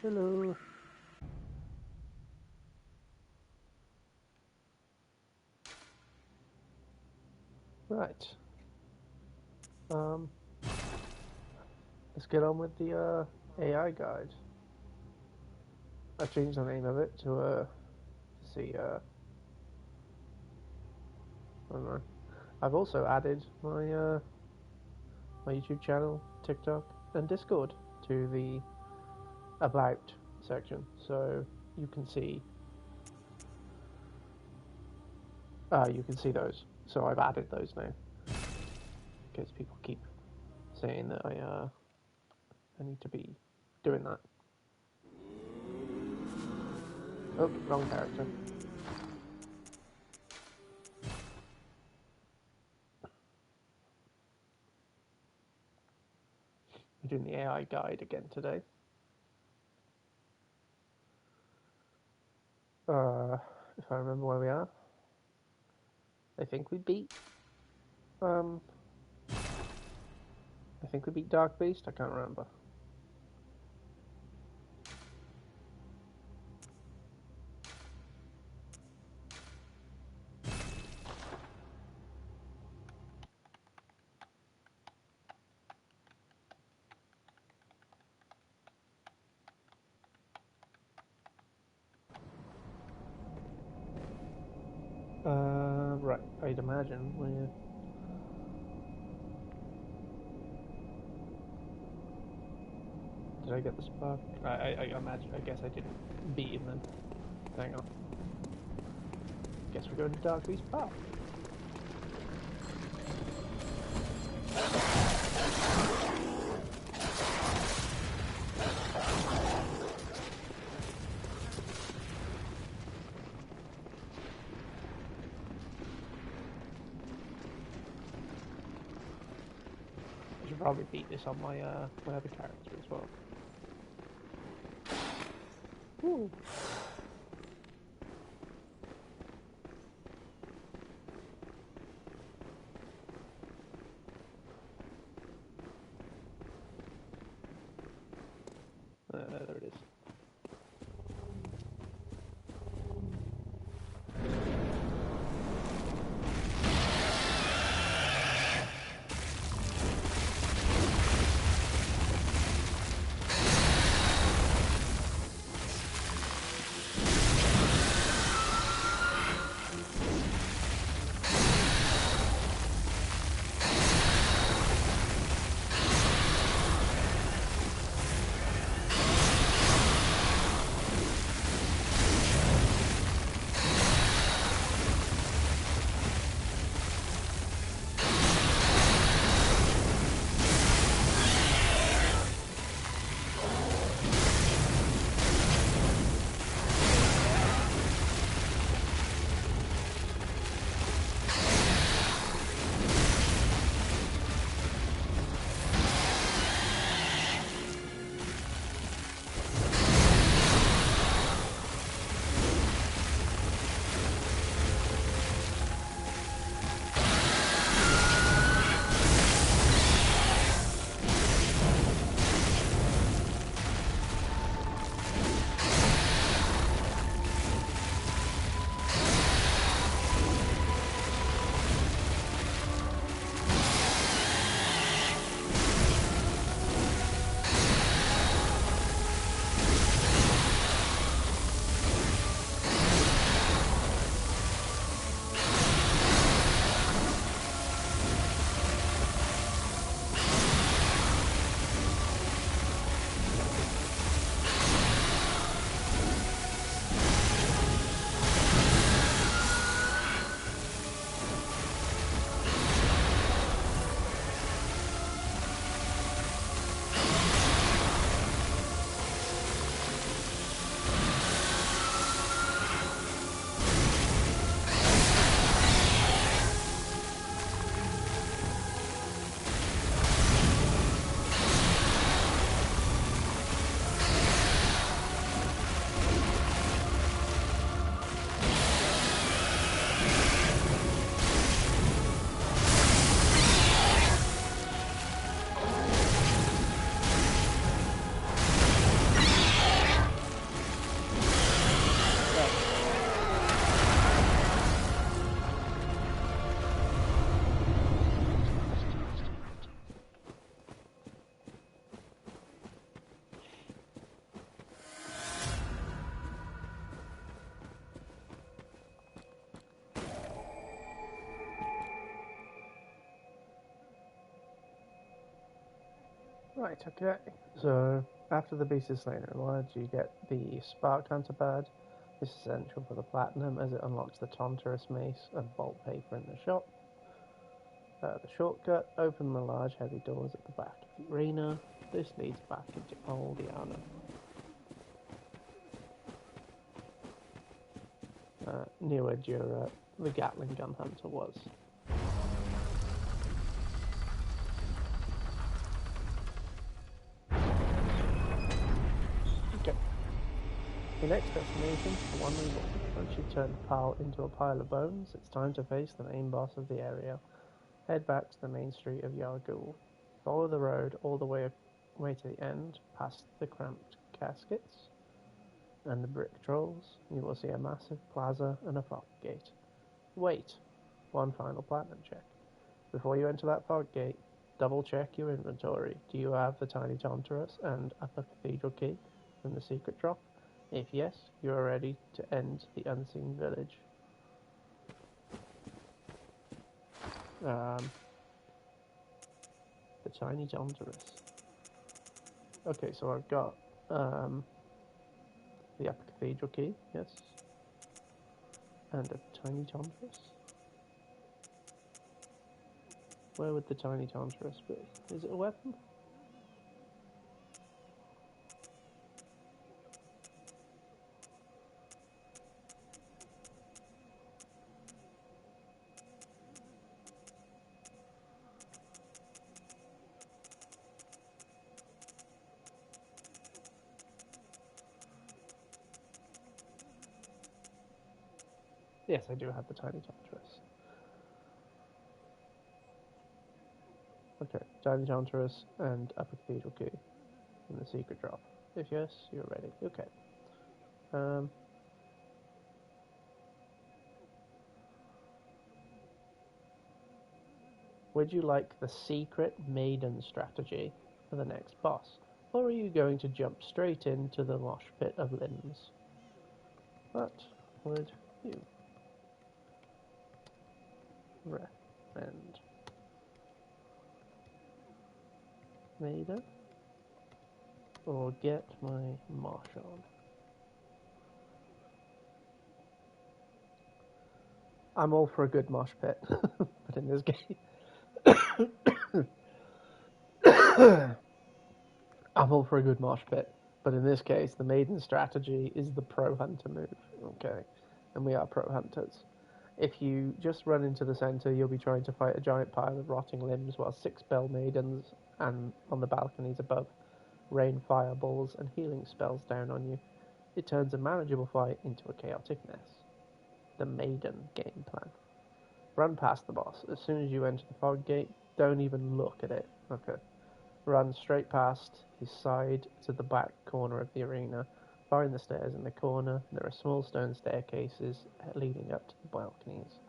Hello. Right. Let's get on with the AI guide. I changed the name of it to see. I don't know. I've also added my YouTube channel, TikTok, and Discord to the about section, so you can see those. So I've added those now because people keep saying that I need to be doing that. Oh, wrong character. We're doing the AI guide again today. If I remember where we are, I think we beat. I think we beat Dark Beast. I can't remember. Right. I'd imagine we're. Did I get the spark? I imagine. I guess I didn't beat him then. Hang on. Guess we're going to Dark Beast Park. I should probably beat this on my other character as well. Woo. There it is. Right, okay. So, after the beast is slain and rewarded, you get the Spark Hunter badge. This is essential for the Platinum as it unlocks the Tonturus Mace and Bolt Paper in the shop. The shortcut, open the large heavy doors at the back of the arena. This leads back into Aldiana. Near where the Gatling Gun Hunter was. Okay. Your next destination is the One Reborn. Once you've turned the pile into a pile of bones, it's time to face the main boss of the area. Head back to the main street of Yargul. Follow the road all the way to the end, past the cramped caskets and the brick trolls. You will see a massive plaza and a fog gate. Wait, one final platinum check. Before you enter that fog gate, double check your inventory. Do you have the tiny Tonturus and upper cathedral key from the secret drop? If yes, you are ready to end the unseen village. The tiny Tonturus. Okay, so I've got the upper cathedral key, yes, and a tiny Tonturus. Where would the tiny Tonturus be? Is it a weapon? Yes, I do have the tiny Tonturus. Okay, tiny Tonturus and upper cathedral key in the secret drop. If yes, you're ready. Okay. Would you like the secret maiden strategy for the next boss? Or are you going to jump straight into the mosh pit of limbs? What would you recommend? Maiden? Or get my mosh on? I'm all for a good mosh pit, but in this game... I'm all for a good mosh pit, but in this case, the maiden strategy is the pro hunter move, okay? And we are pro hunters. If you just run into the center, you'll be trying to fight a giant pile of rotting limbs while 6 bell maidens and on the balconies above rain fireballs and healing spells down on you. It turns a manageable fight into a chaotic mess. The maiden game plan. Run past the boss. As soon as you enter the fog gate, don't even look at it. Okay. Run straight past his side to the back corner of the arena. Find the stairs in the corner. There are small stone staircases leading up to the balconies.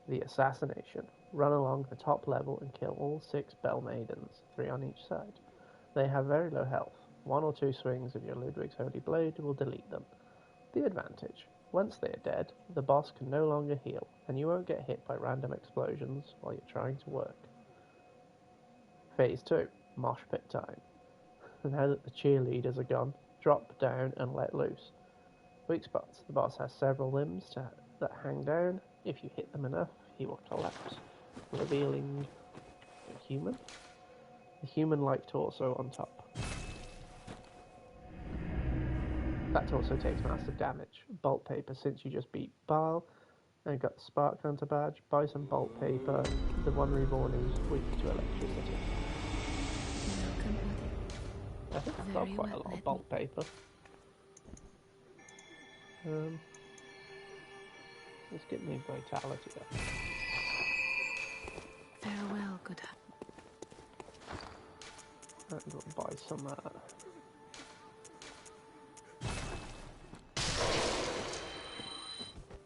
The assassination. Run along the top level and kill all 6 bell maidens, 3 on each side. They have very low health. 1 or 2 swings of your Ludwig's Holy Blade will delete them. The advantage. Once they are dead, the boss can no longer heal, and you won't get hit by random explosions while you're trying to work. Phase 2. Mosh pit time. Now that the cheerleaders are gone, drop down and let loose. Weak spots. The boss has several limbs that hang down. If you hit them enough, he will collapse, revealing a human? A human-like torso on top. That torso takes massive damage. Bolt paper, since you just beat Baal and got the Spark Hunter badge, buy some bolt paper. The One Reborn is weak to electricity. I think I've got quite a lot of bolt paper. Let's get me vitality up. Farewell, good. And we'll buy some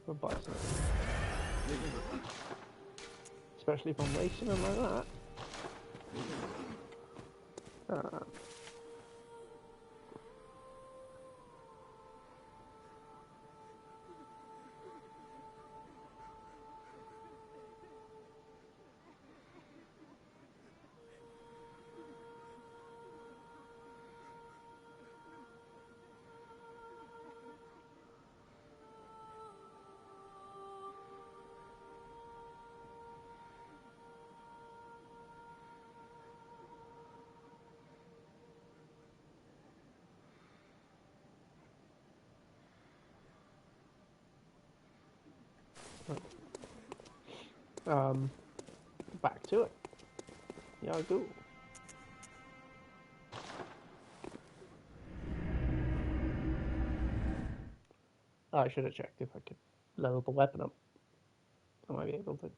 we'll buy some. Especially if I'm wasting them like that. Um, back to it. Yeah, I do. Oh, I should have checked if I could level the weapon up. I might be able to.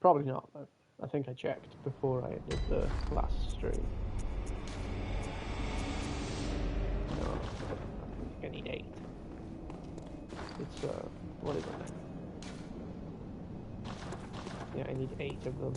Probably not, though. I think I checked before I ended the last stream. No, I think I need 8. It's, what is it? Yeah, I need 8 of them.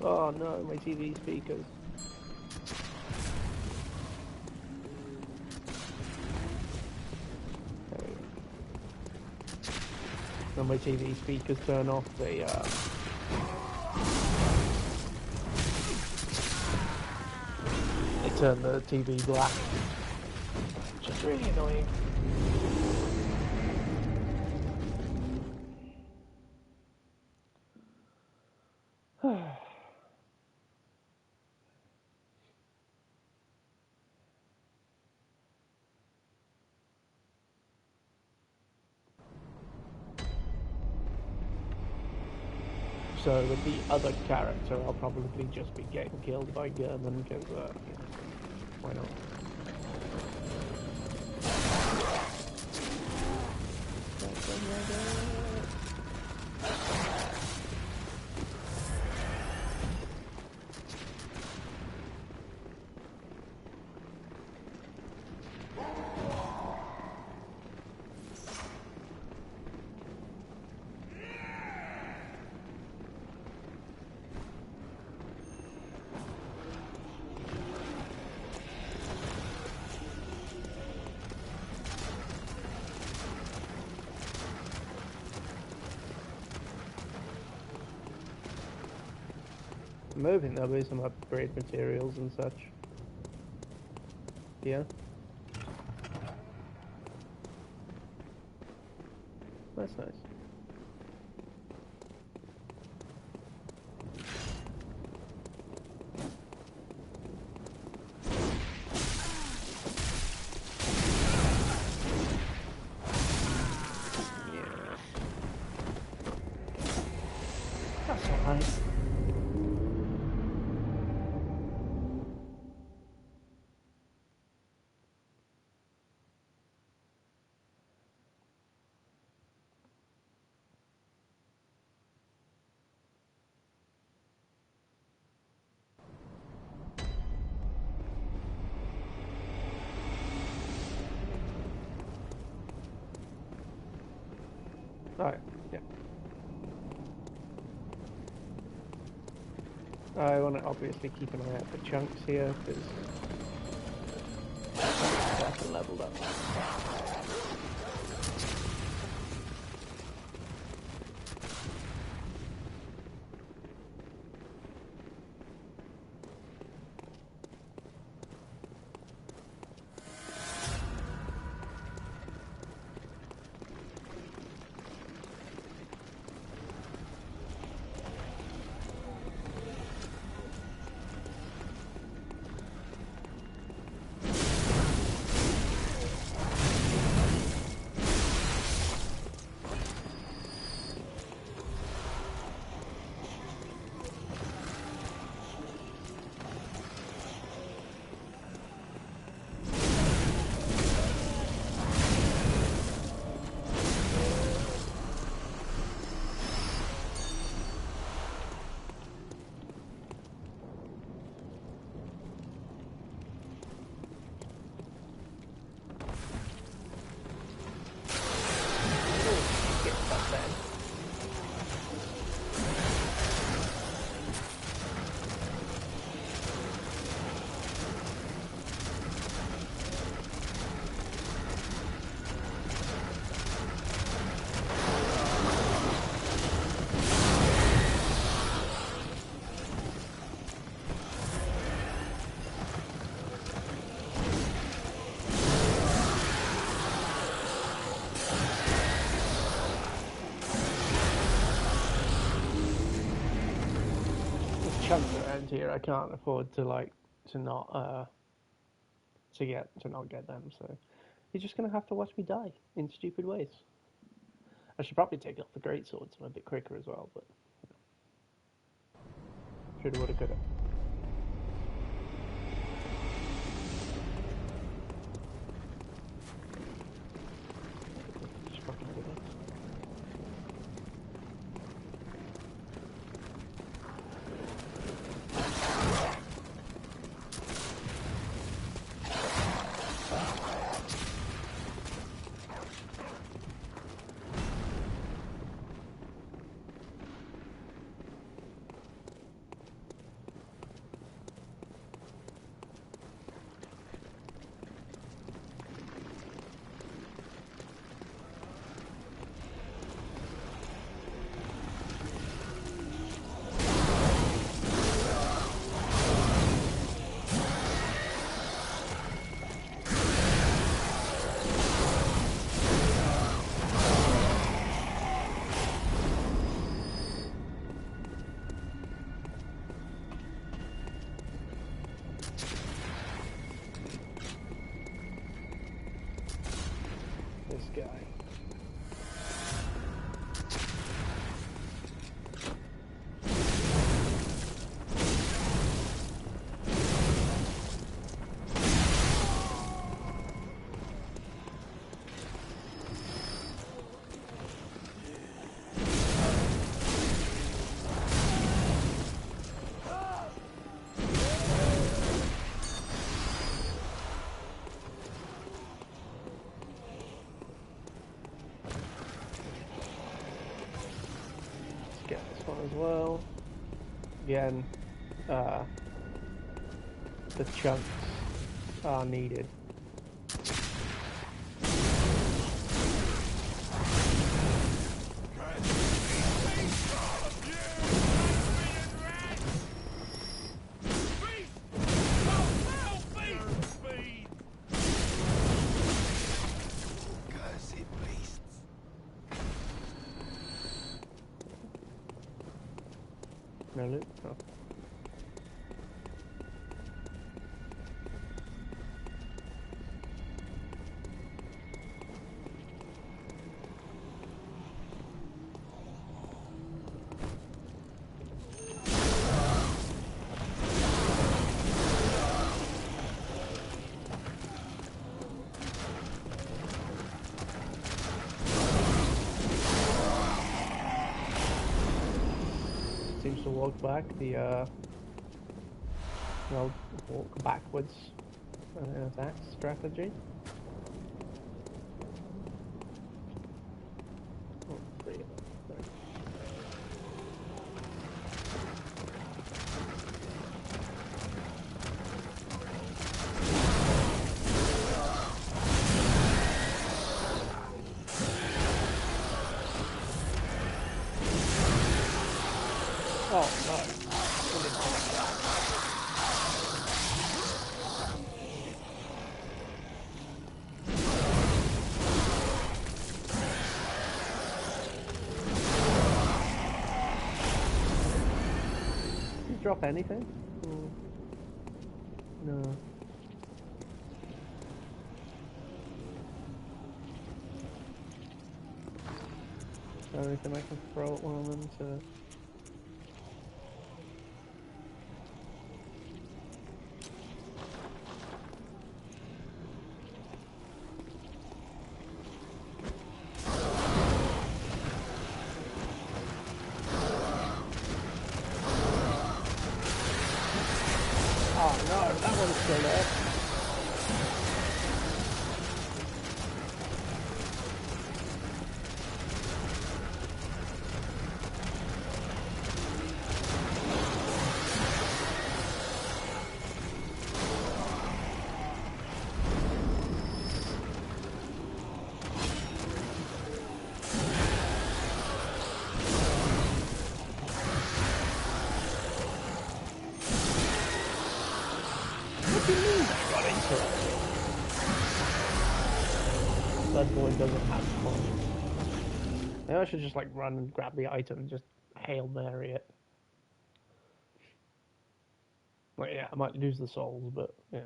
Oh no, my TV speakers. When my TV speakers turn off, they turn the TV black. Which is really annoying. So with the other character, I'll probably just be getting killed by gunmen because, you know, why not? I'm hoping there'll be some upgrade materials and such. Yeah? That's nice. Yeah. That's alright. Alright, yeah. I want to obviously keep an eye out for chunks here, because that's leveled up. chunks around here. I can't afford to not get them. So you're just gonna have to watch me die in stupid ways. I should probably take off the great sword so I'm a bit quicker as well. But shoulda, woulda, coulda. Just fucking do it. This guy. Get this one as well. Again, the chunks are needed. No loot? Oh. Seems to walk back well, walk backwards that strategy. Oh, three of them. Sorry. Oh no. Did you drop anything? Or... No. Is there anything I can throw at one of them to... Oh no, that one's still there. What do you mean I got interrupted? Bloodborne doesn't have fun. Maybe I should just like run and grab the item and just Hail Mary it. Well, yeah, I might lose the souls, but yeah.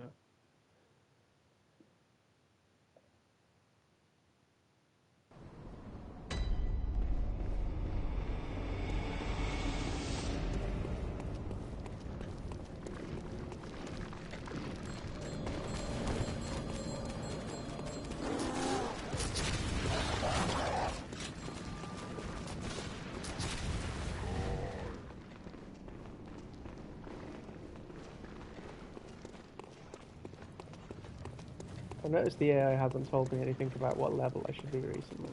I noticed the AI hasn't told me anything about what level I should be recently.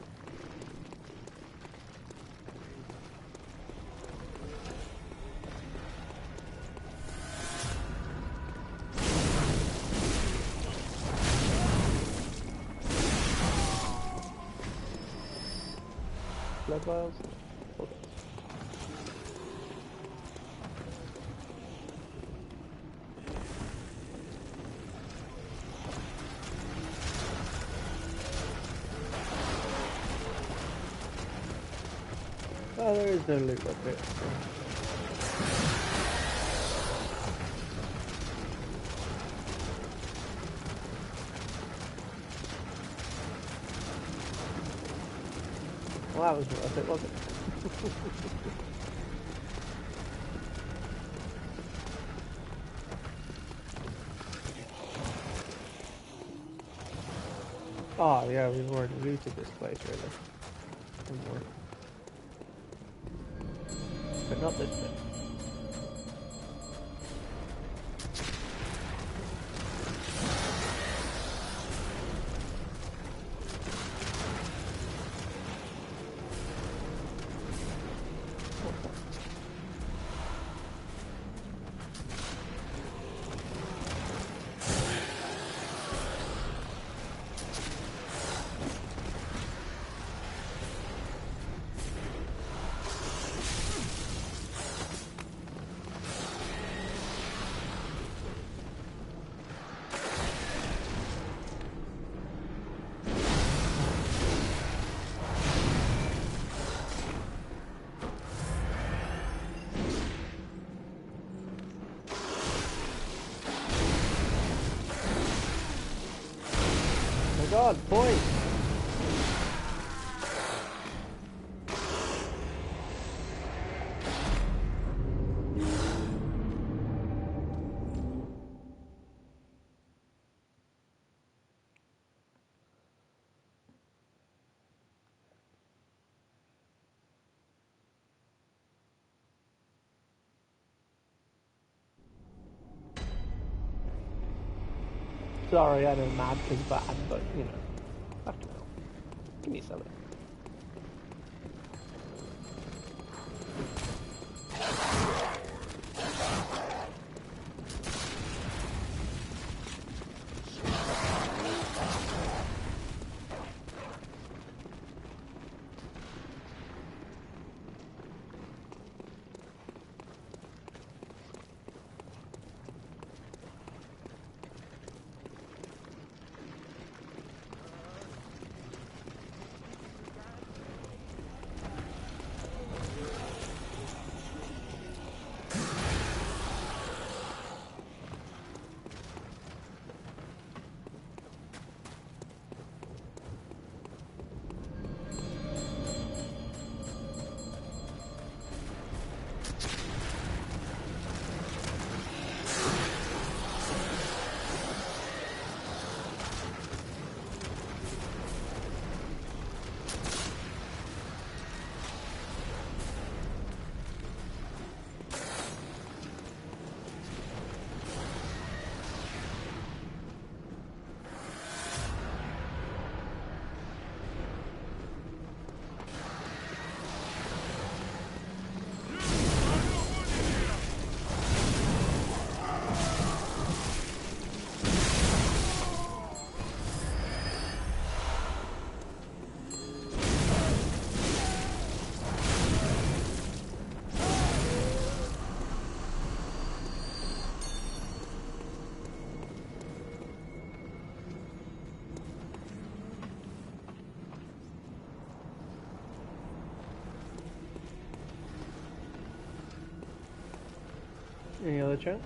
Blood vials? Okay. Oh, there is no loot up here. Well, that was worth it, wasn't it? Oh, yeah, we've already looted this place, really. Somewhere. But not this bit. God, boy! Sorry, I know mad is bad, but you know, after all, give me something. Any other chance?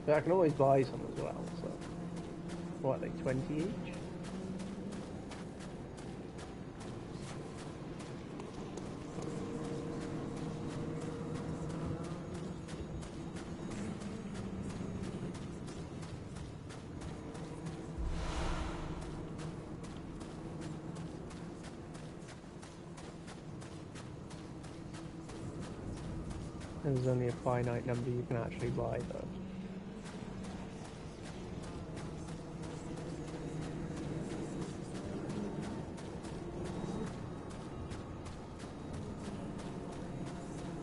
But I can always buy some as well, so... What, like 20 each? And there's only a finite number you can actually buy, though.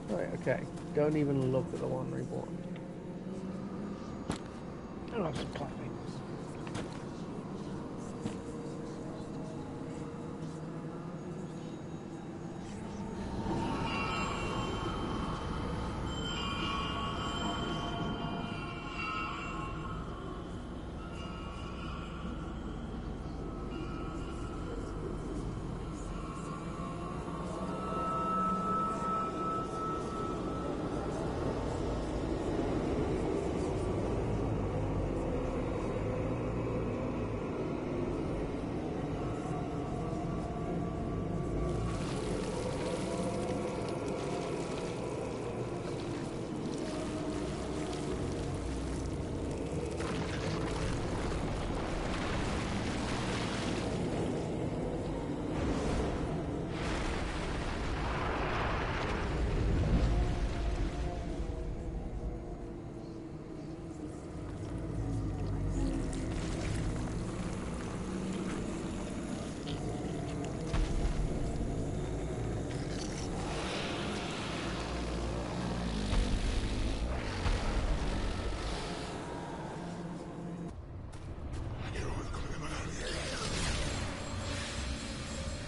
Right, okay. Don't even look at the one reborn. Oh, I'm just clapping.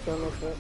Don't look at it.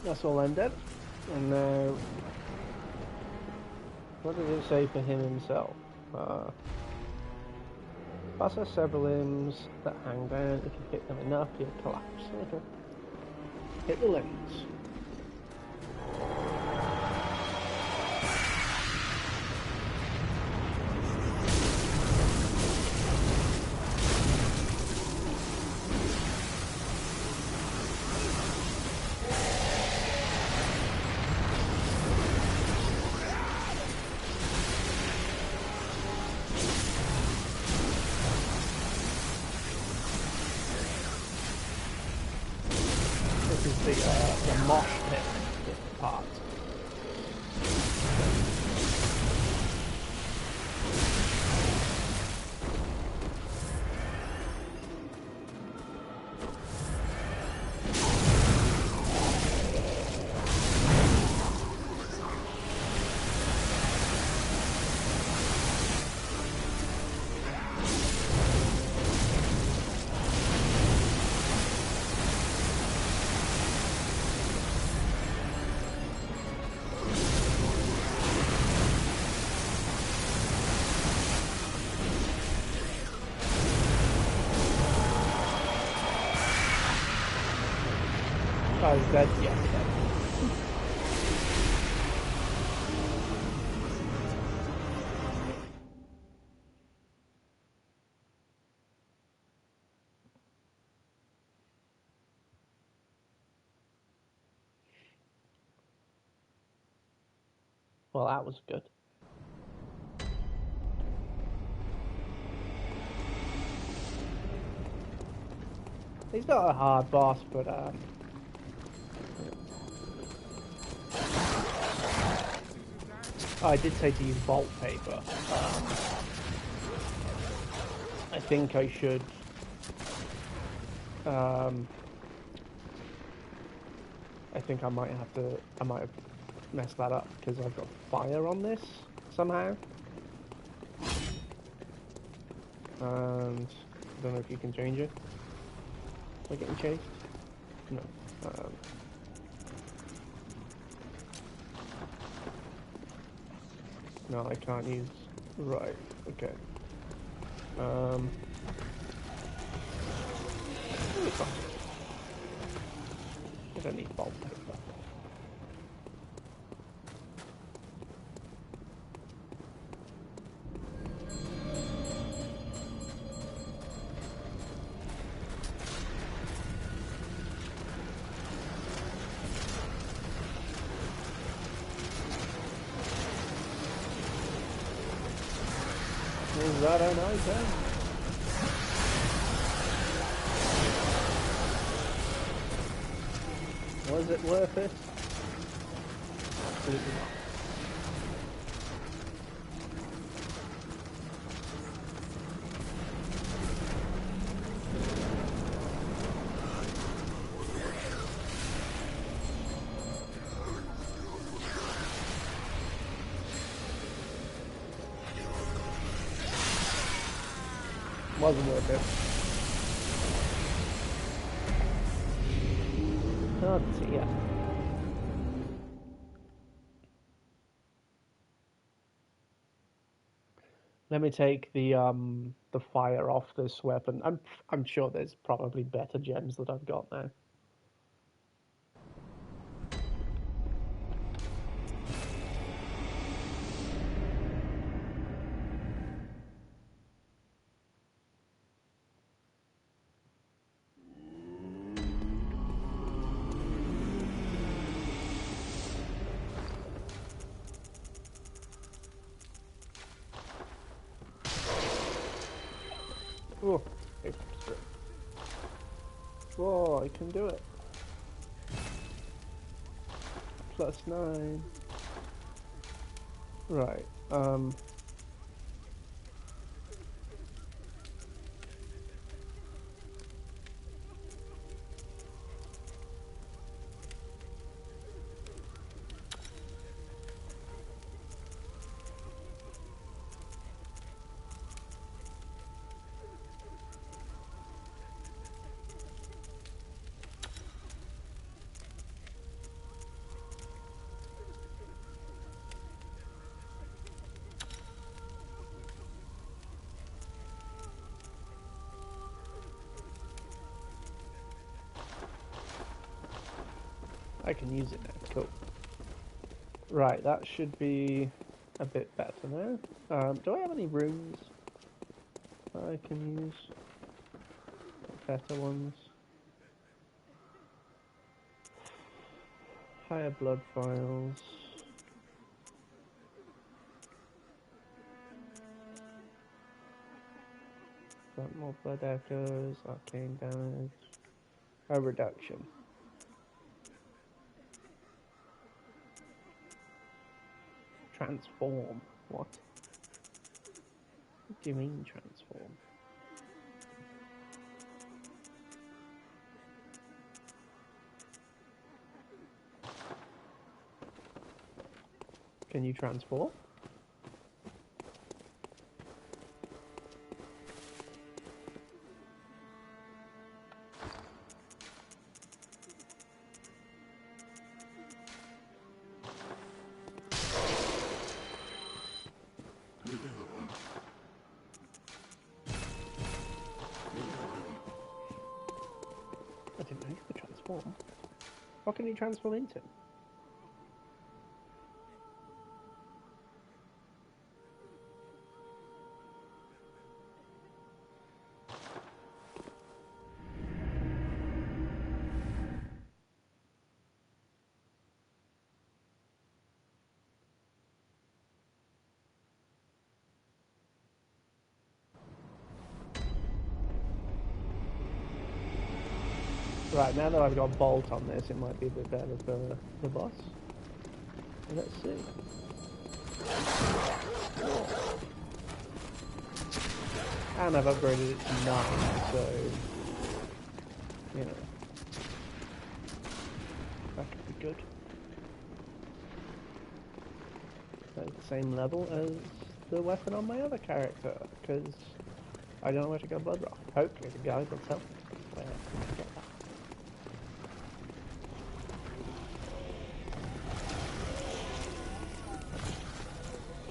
That's all ended. And now, what does it say for him himself? Possess several limbs that hang down. If you hit them enough, you'll collapse. Okay. Hit the limbs. The mosh pit part. Oh, he's dead? Yeah, he's dead. Well, that was good. He's not a hard boss, but I did say to use vault paper. I think I should. I think I might have to. I might have messed that up because I've got fire on this somehow. And I don't know if you can change it. Am I getting chased? No. No, I can't use. Right. Okay. I don't need vault paper. Is that an item? Was it worth it? Absolutely not. Wasn't worth it. Oh dear. Let me take the fire off this weapon. I'm sure there's probably better gems that I've got now. Oh, whoa, I can do it. +9. Right, I can use it now. Cool. Right, that should be a bit better now. Do I have any runes that I can use? Better ones. Higher blood files. Got more blood echoes, arcane damage. A reduction. Transform. What? What do you mean transform? Can you transform? I didn't know you could transform. What can you transform into? Right, now that I've got Bolt on this, it might be a bit better for the boss. Let's see. And I've upgraded it to 9, so, you know, that could be good. That's the same level as the weapon on my other character, because I don't know where to go Bloodrock. Hopefully the guide will tell me where to get that.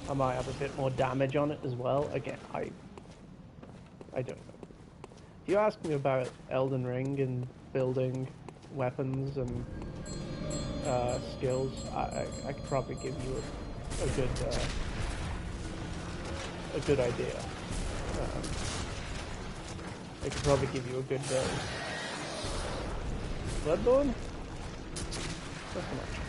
I might have a bit more damage on it as well. Again, I don't know. If you ask me about Elden Ring and building weapons and skills, I could probably give you a good idea. I could probably give you a good Bloodborne? Not so much.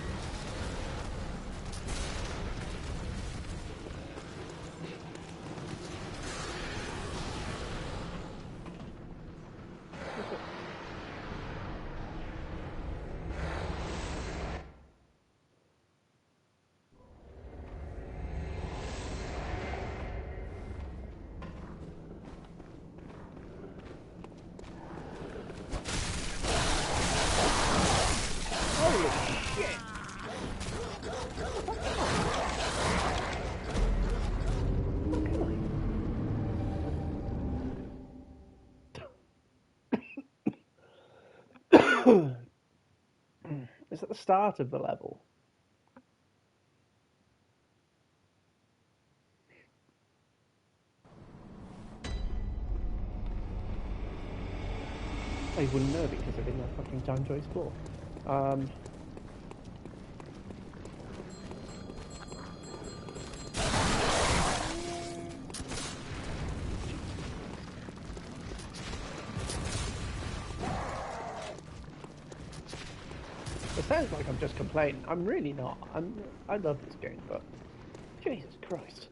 It's at the start of the level. I wouldn't know because I didn't have fucking time to explore. It sounds like I'm just complaining. I'm really not. I love this game, but Jesus Christ.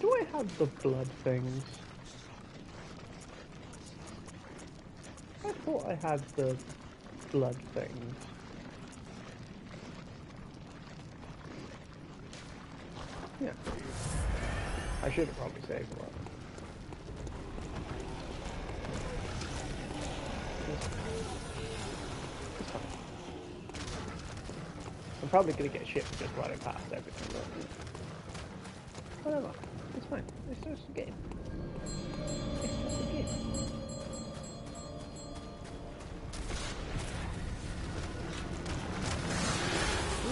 Do I have the blood things? I thought I had the blood things. Yeah. I should have probably saved one. It's fine. I'm probably gonna get shit for just running past everything, but whatever. It's fine. It's just a game. It's just a game.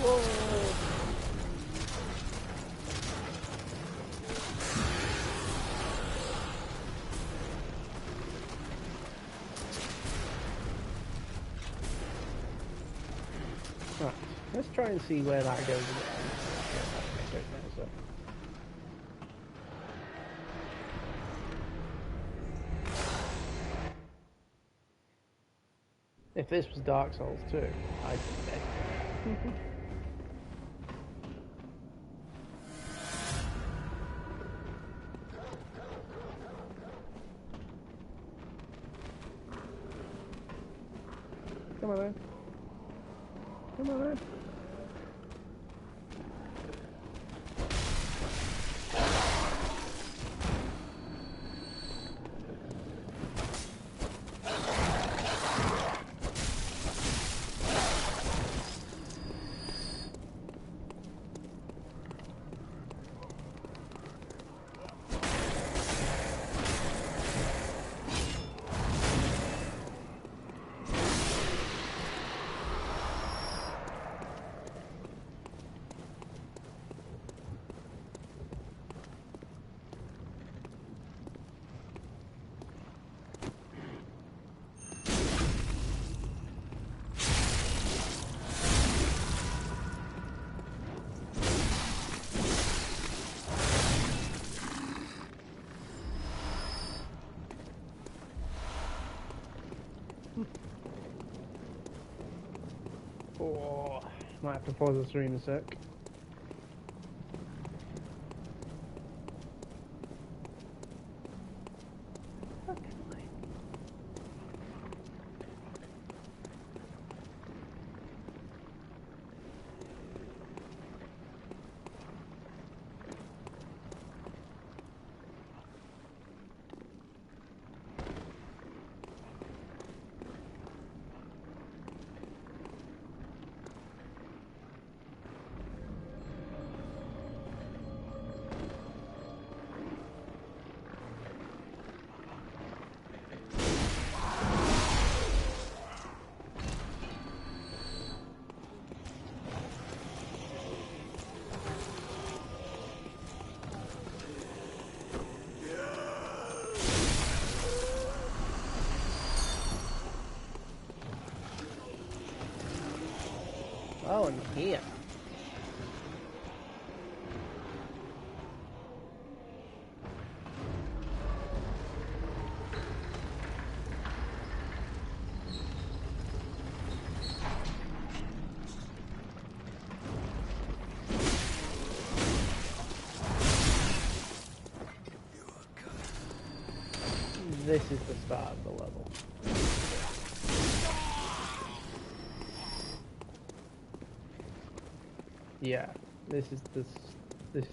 Whoa! Right, let's try and see where that goes. I don't know, so. If this was Dark Souls 2, I'd be dead. Come on, man. Come on, man. Oh, might have to pause the stream a sec. Oh, and here. This is the start of the level. Yeah, this is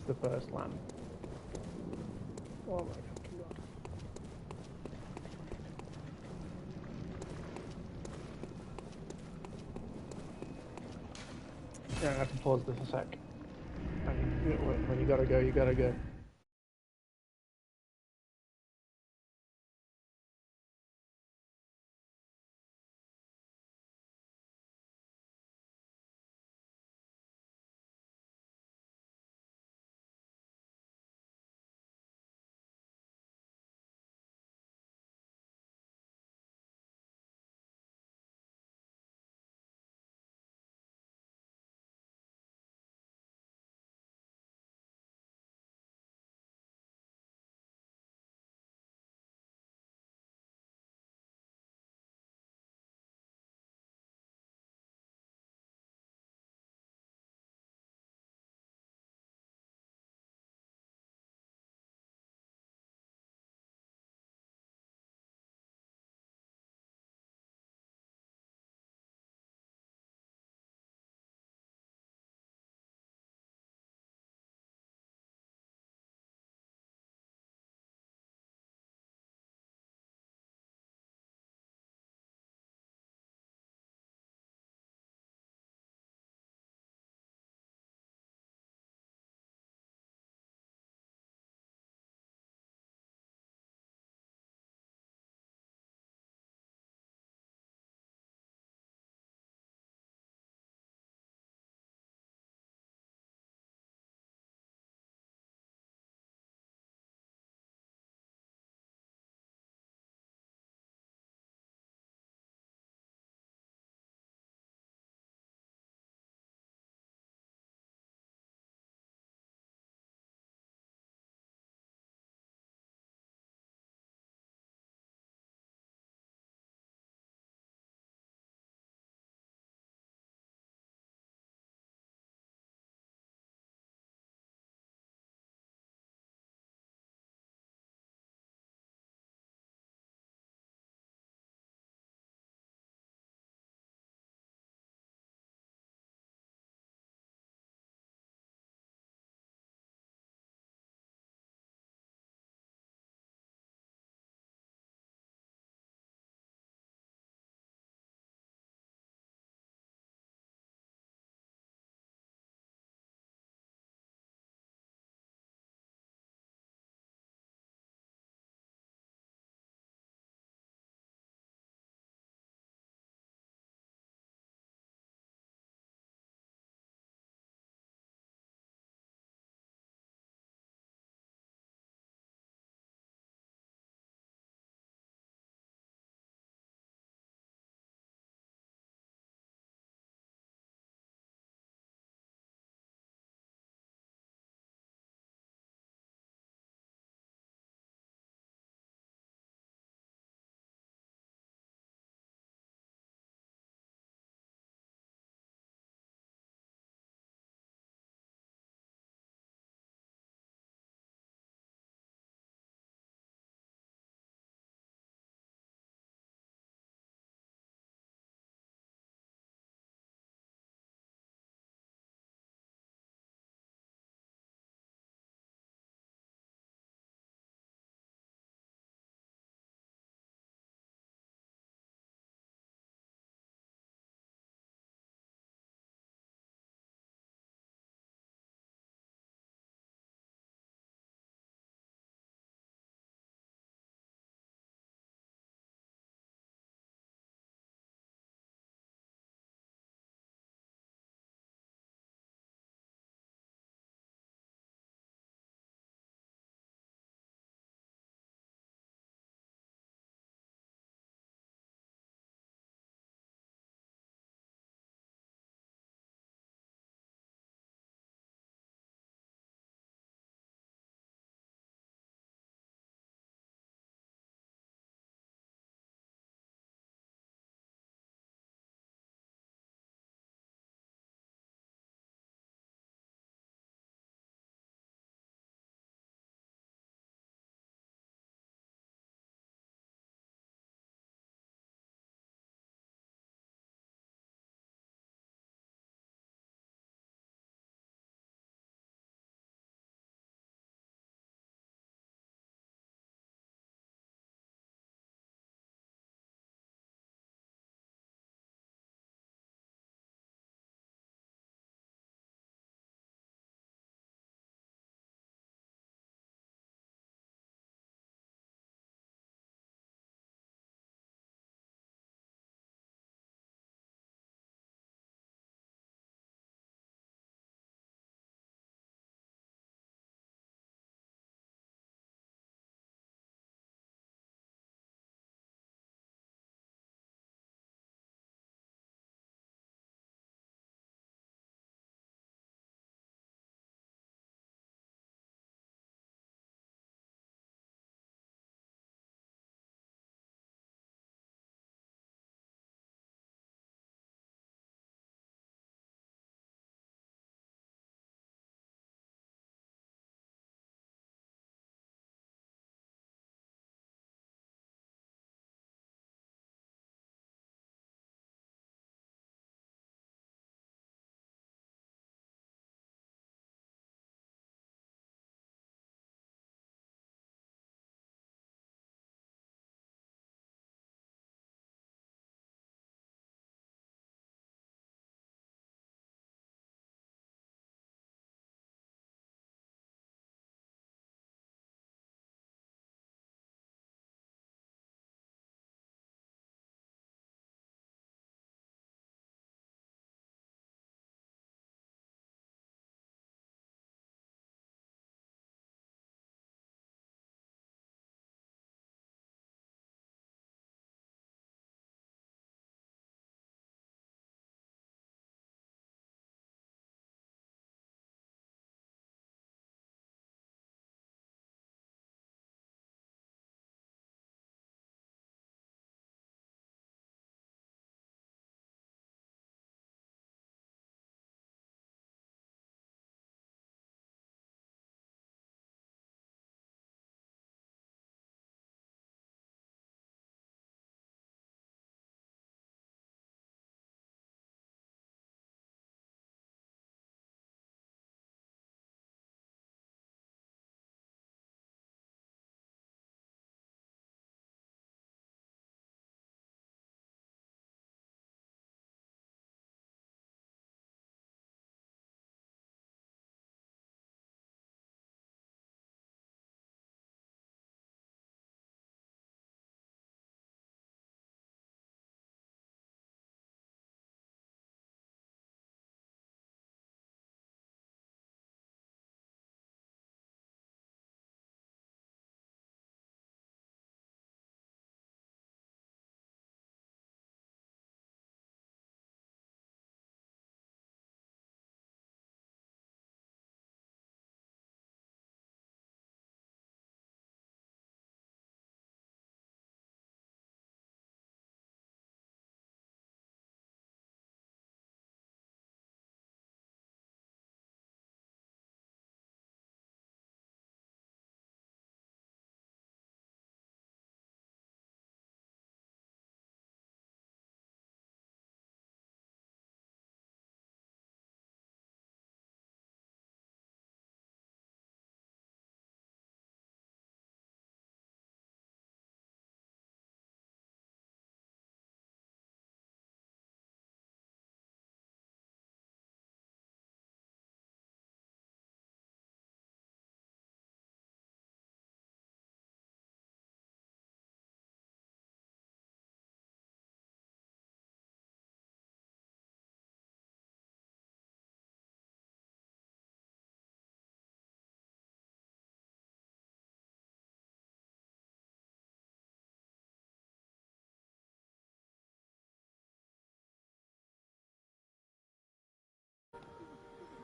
the first land. Oh my fucking god. Yeah, I have to pause this a sec. When you gotta go, you gotta go.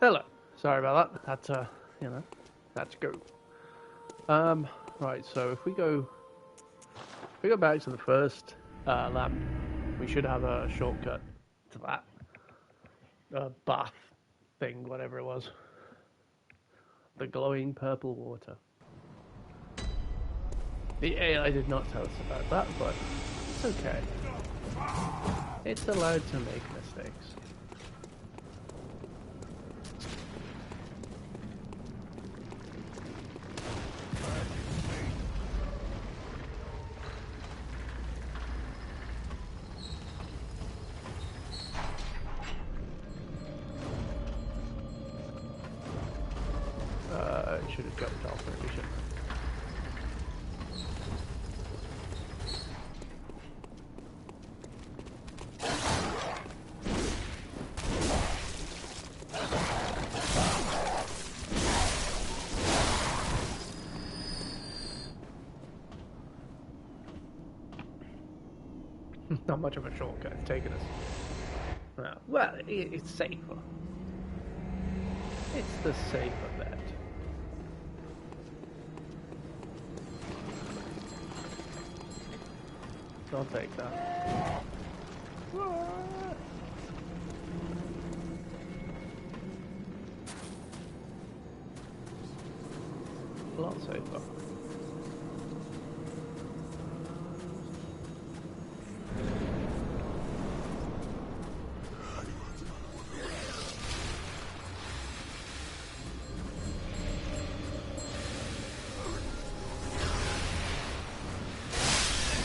Hello. Sorry about that. Had to, had to go. Right. So if we go back to the first lamp, we should have a shortcut to that bath thing, whatever it was. The glowing purple water. The AI did not tell us about that, but it's okay. It's allowed to make mistakes. Should have jumped off maybe, shouldn't I? Not much of a shortcut, it's taken us. Well, it's safer. It's the safer bet. I'll take that. A lot safer.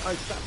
I stopped.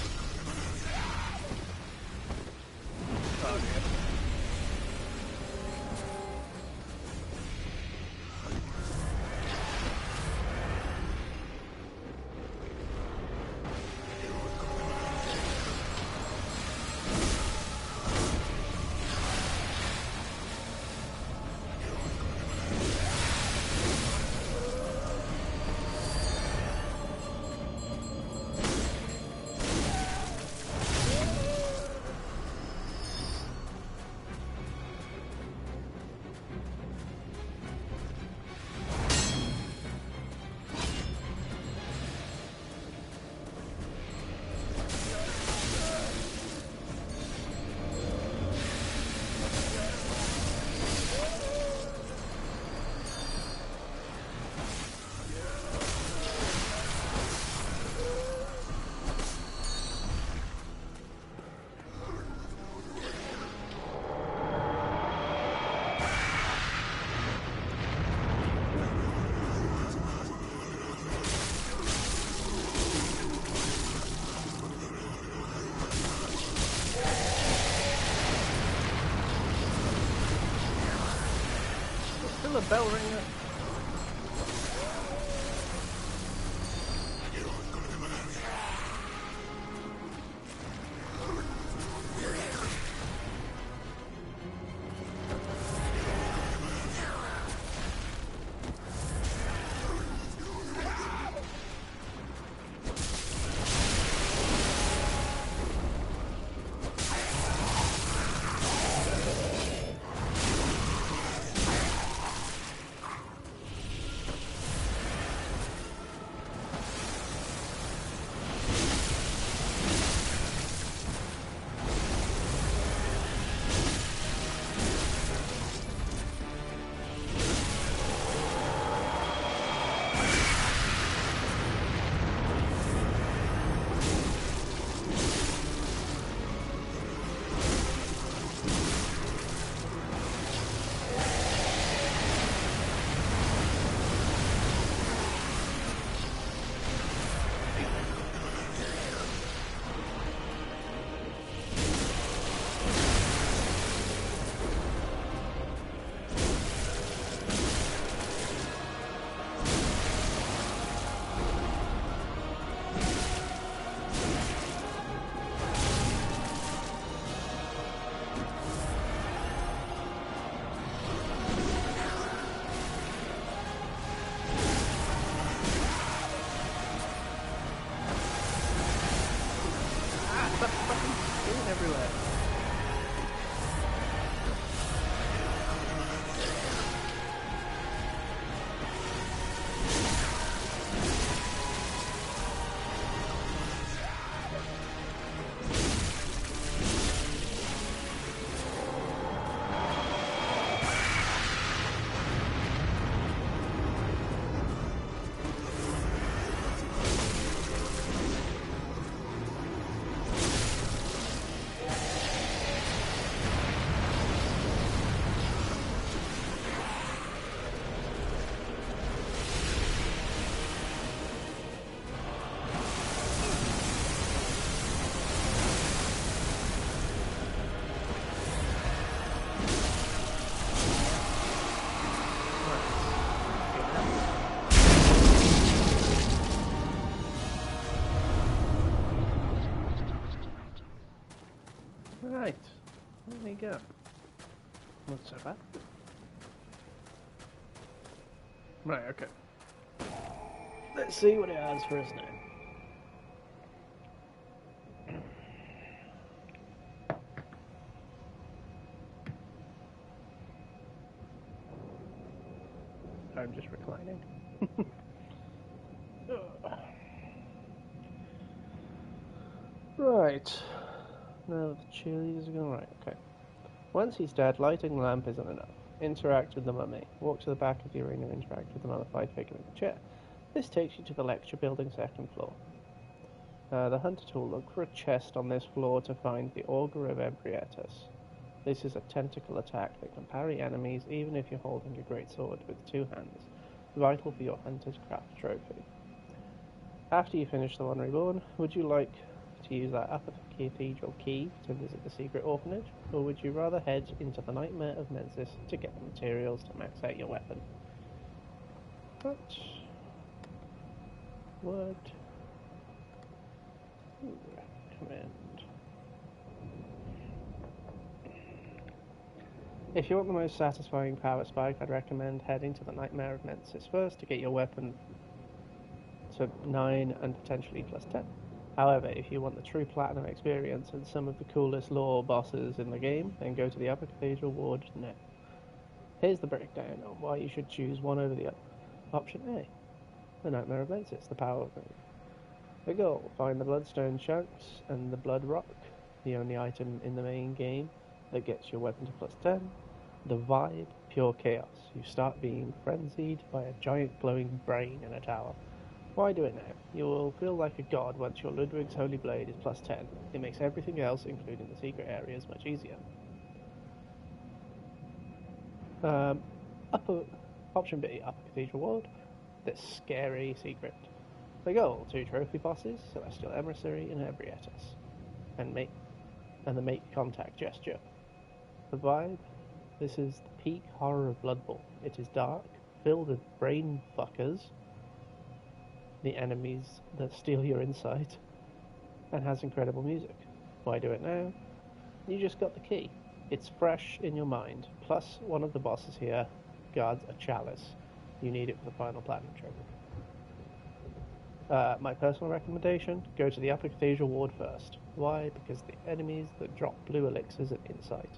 Still a bell ringer. Everywhere. Right. There we go. Not so bad. Right, okay. Let's see what it has for us now. I'm just reclining. Right. Now the cheerleaders are going right. Okay. Once he's dead, lighting the lamp isn't enough. Interact with the mummy. Walk to the back of the arena and interact with the mummified figure in the chair. This takes you to the lecture building second floor. The hunter tool. Look for a chest on this floor to find the Augur of Ebrietas. This is a tentacle attack that can parry enemies even if you're holding a great sword with two hands. Vital for your hunter's craft trophy. After you finish the one reborn, would you like to use that upper cathedral key to visit the secret orphanage, or would you rather head into the Nightmare of Mensis to get the materials to max out your weapon? What would you recommend? If you want the most satisfying power spike, I'd recommend heading to the Nightmare of Mensis first to get your weapon to 9 and potentially plus 10. However, if you want the true platinum experience and some of the coolest lore bosses in the game, then go to the Upper Cathedral Ward now. Here's the breakdown on why you should choose one over the other. Option A, the Nightmare of Mensis, the power of it. The goal, find the Bloodstone chunks and the Blood Rock, the only item in the main game that gets your weapon to plus 10. The vibe, pure chaos. You start being frenzied by a giant glowing brain in a tower. Why do it now? You will feel like a god once your Ludwig's Holy Blade is plus 10. It makes everything else, including the secret areas, much easier. Option B, Upper Cathedral Ward. The scary secret. The goal, 2 trophy bosses, Celestial Emissary and Ebrietas. And the make contact gesture. The vibe, this is the peak horror of Bloodborne. It is dark, filled with brain fuckers, the enemies that steal your insight, and has incredible music. Why do it now? You just got the key. It's fresh in your mind. Plus, one of the bosses here guards a chalice. You need it for the final platinum trophy. My personal recommendation, go to the Upper Cathedral Ward first. Why? Because the enemies that drop blue elixirs at insight.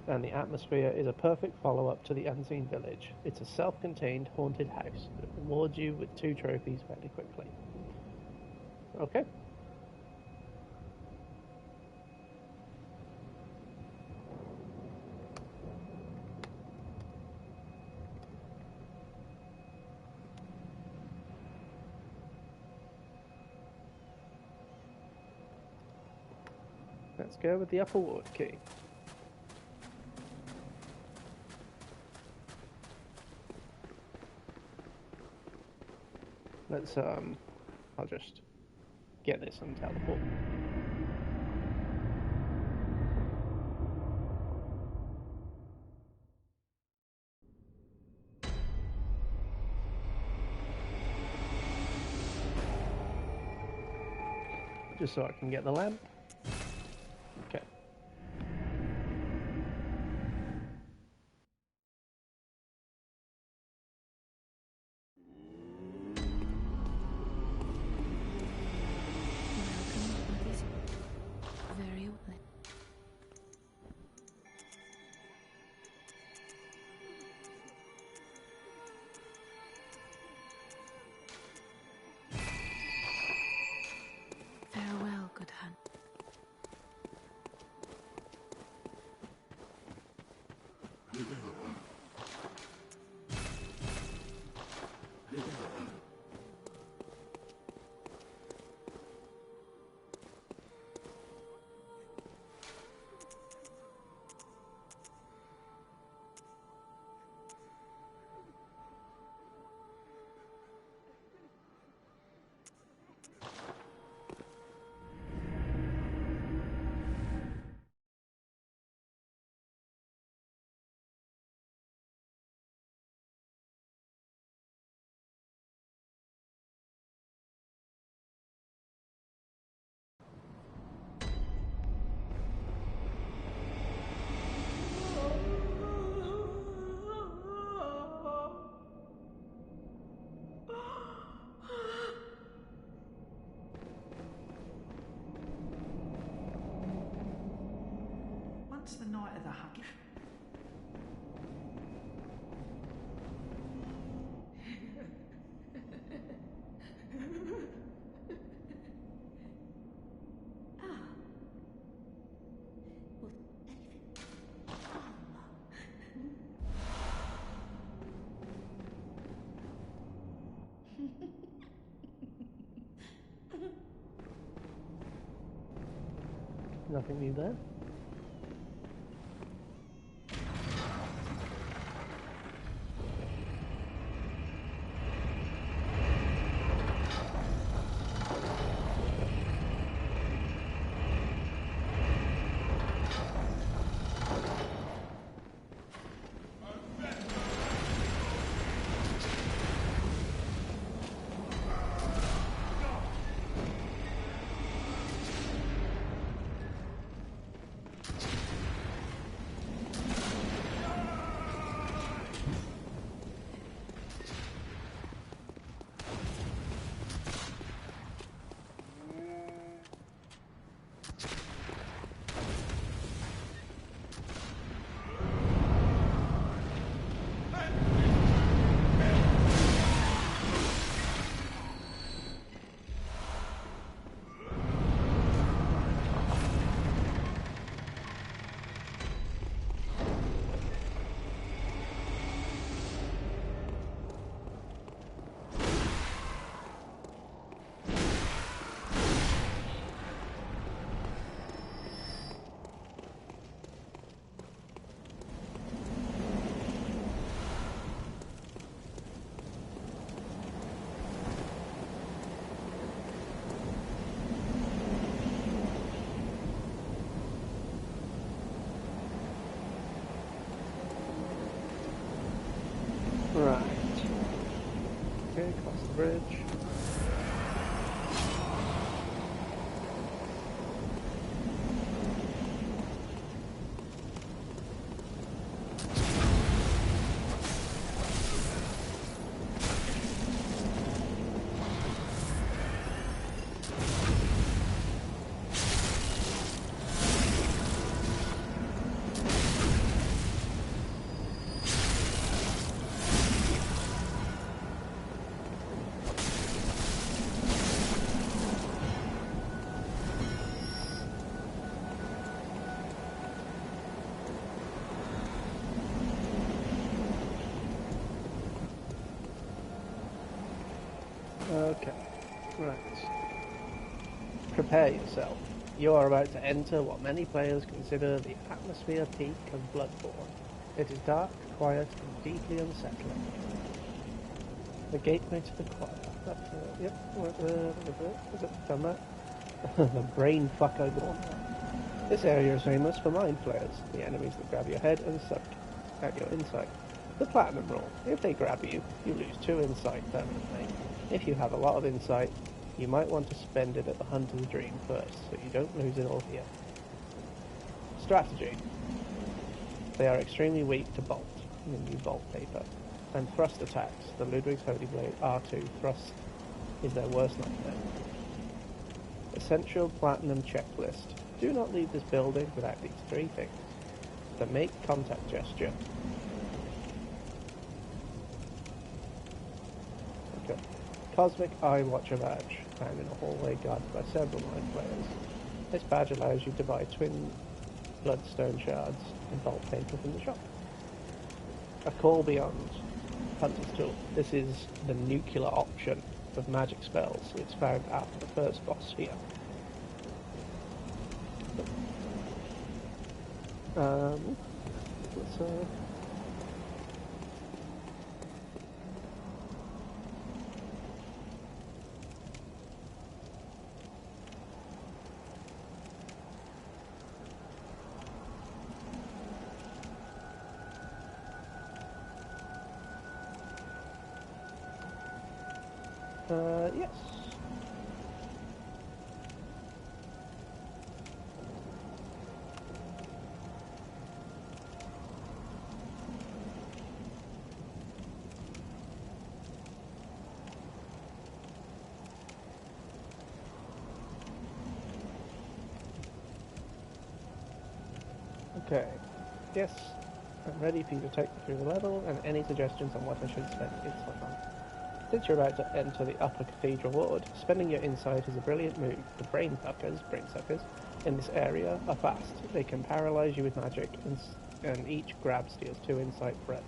And the atmosphere is a perfect follow-up to the Unseen Village. It's a self-contained haunted house that rewards you with 2 trophies fairly quickly. Okay. Let's go with the upper ward key. Let's, I'll just get this and teleport. Just so I can get the lamp. Okay. Very well. Farewell, good hunt. What's the night of the huggy? Nothing new there. Right. Okay, cross the bridge. Okay, right. Prepare yourself. You are about to enter what many players consider the atmosphere peak of Bloodborne. It is dark, quiet, and deeply unsettling. The gateway to the choir. Done that. The brain fuck I go. This area is famous for mind flayers, the enemies that grab your head and suck at your insight. The platinum rule. If they grab you, you lose 2 insight permanently. If you have a lot of insight, you might want to spend it at the Hunter's Dream first, so you don't lose it all here. Strategy. They are extremely weak to bolt, when you bolt paper, and thrust attacks. The Ludwig's Holy Blade R2 thrust is their worst nightmare. Essential Platinum checklist. Do not leave this building without these 3 things. The make contact gesture. Okay. Cosmic Eye Watcher badge, found in a hallway guarded by several mind players. This badge allows you to buy twin bloodstone shards and bolt paper from the shop. A Call Beyond, Hunter's Tool. This is the nuclear option of magic spells. It's found after the first boss here. Let's yes. Okay. Yes, I'm ready for you to take me through the level and any suggestions on what I should spend insight on. Since you're about to enter the upper cathedral ward, spending your insight is a brilliant move. The brain suckers, in this area are fast. They can paralyze you with magic, and each grab steals 2 insight forever.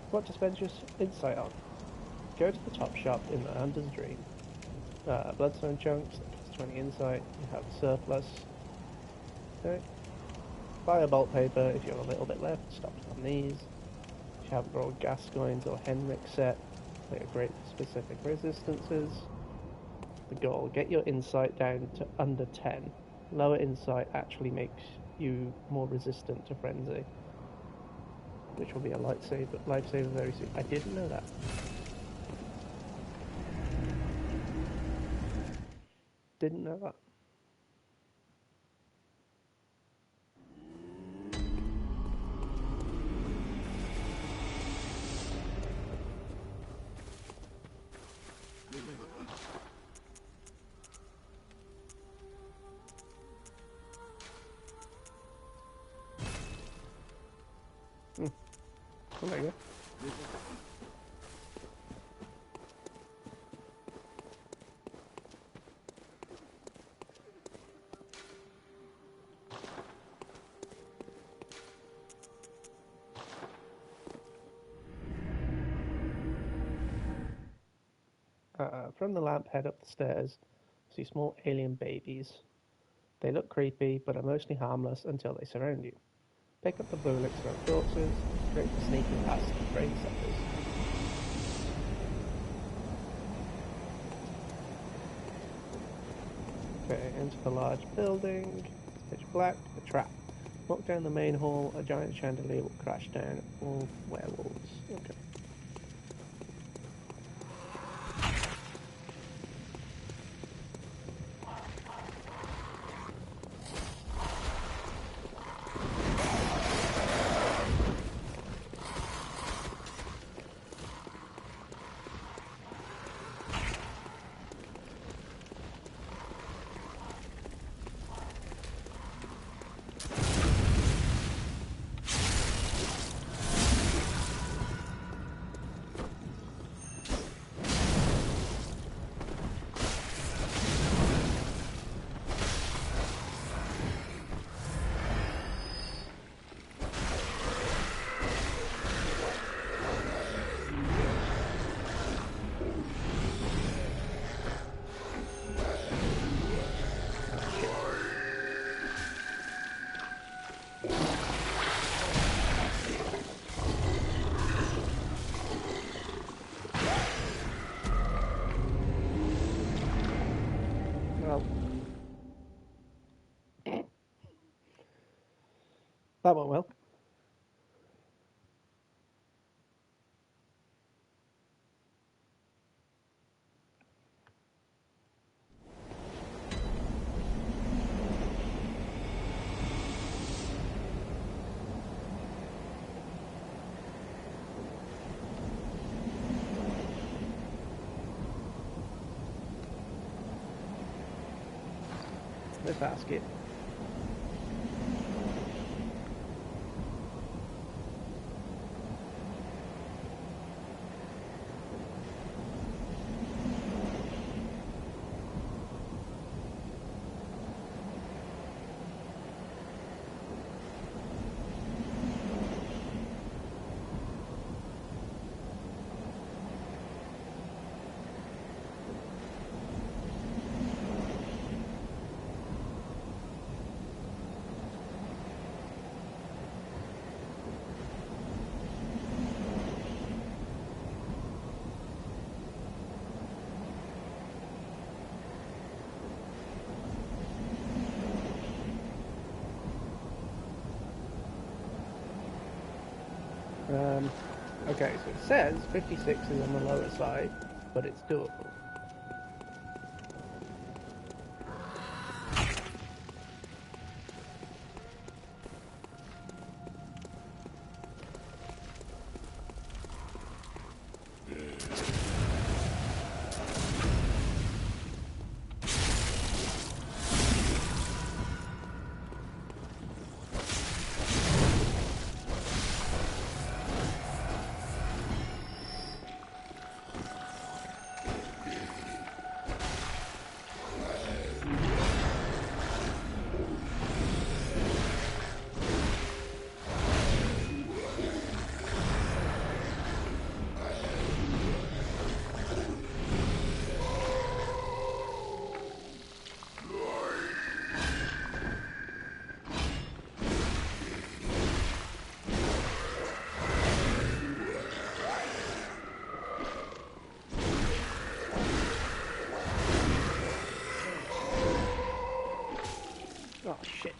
What to spend your insight on? Go to the top shop in the Hunter's Dream. Bloodstone chunks, plus 20 insight. You have surplus. Okay. Buy a bolt paper if you have a little bit left. Stock on these. If you haven't brought Gascoigne's or Henrik set, they are great for specific resistances. The goal: get your insight down to under 10. Lower insight actually makes you more resistant to frenzy, which will be a lifesaver very soon. I didn't know that. Didn't know that. Oh, there you go. From the lamp, head up the stairs. See small alien babies. They look creepy, but are mostly harmless until they surround you. Pick up the bullets from corpses. Great for sneaking past the brain suckers. Okay, into the large building. It's pitch black. A trap. Walk down the main hall. A giant chandelier will crash down. All werewolves. Okay. That went well. Let's ask it. Okay, so it says 56 is on the lower side, but it's doable. Oh, shit.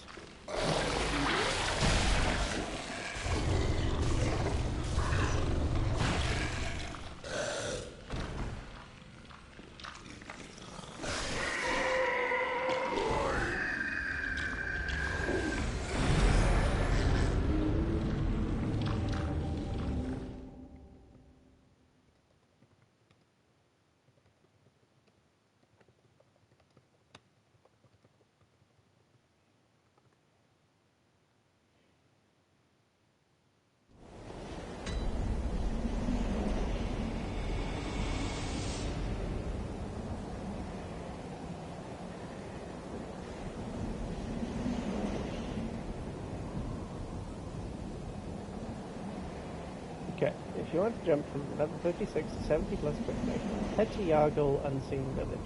Okay, if you want to jump from level 56 to 70 plus quickly, head to Yargle Unseen Village.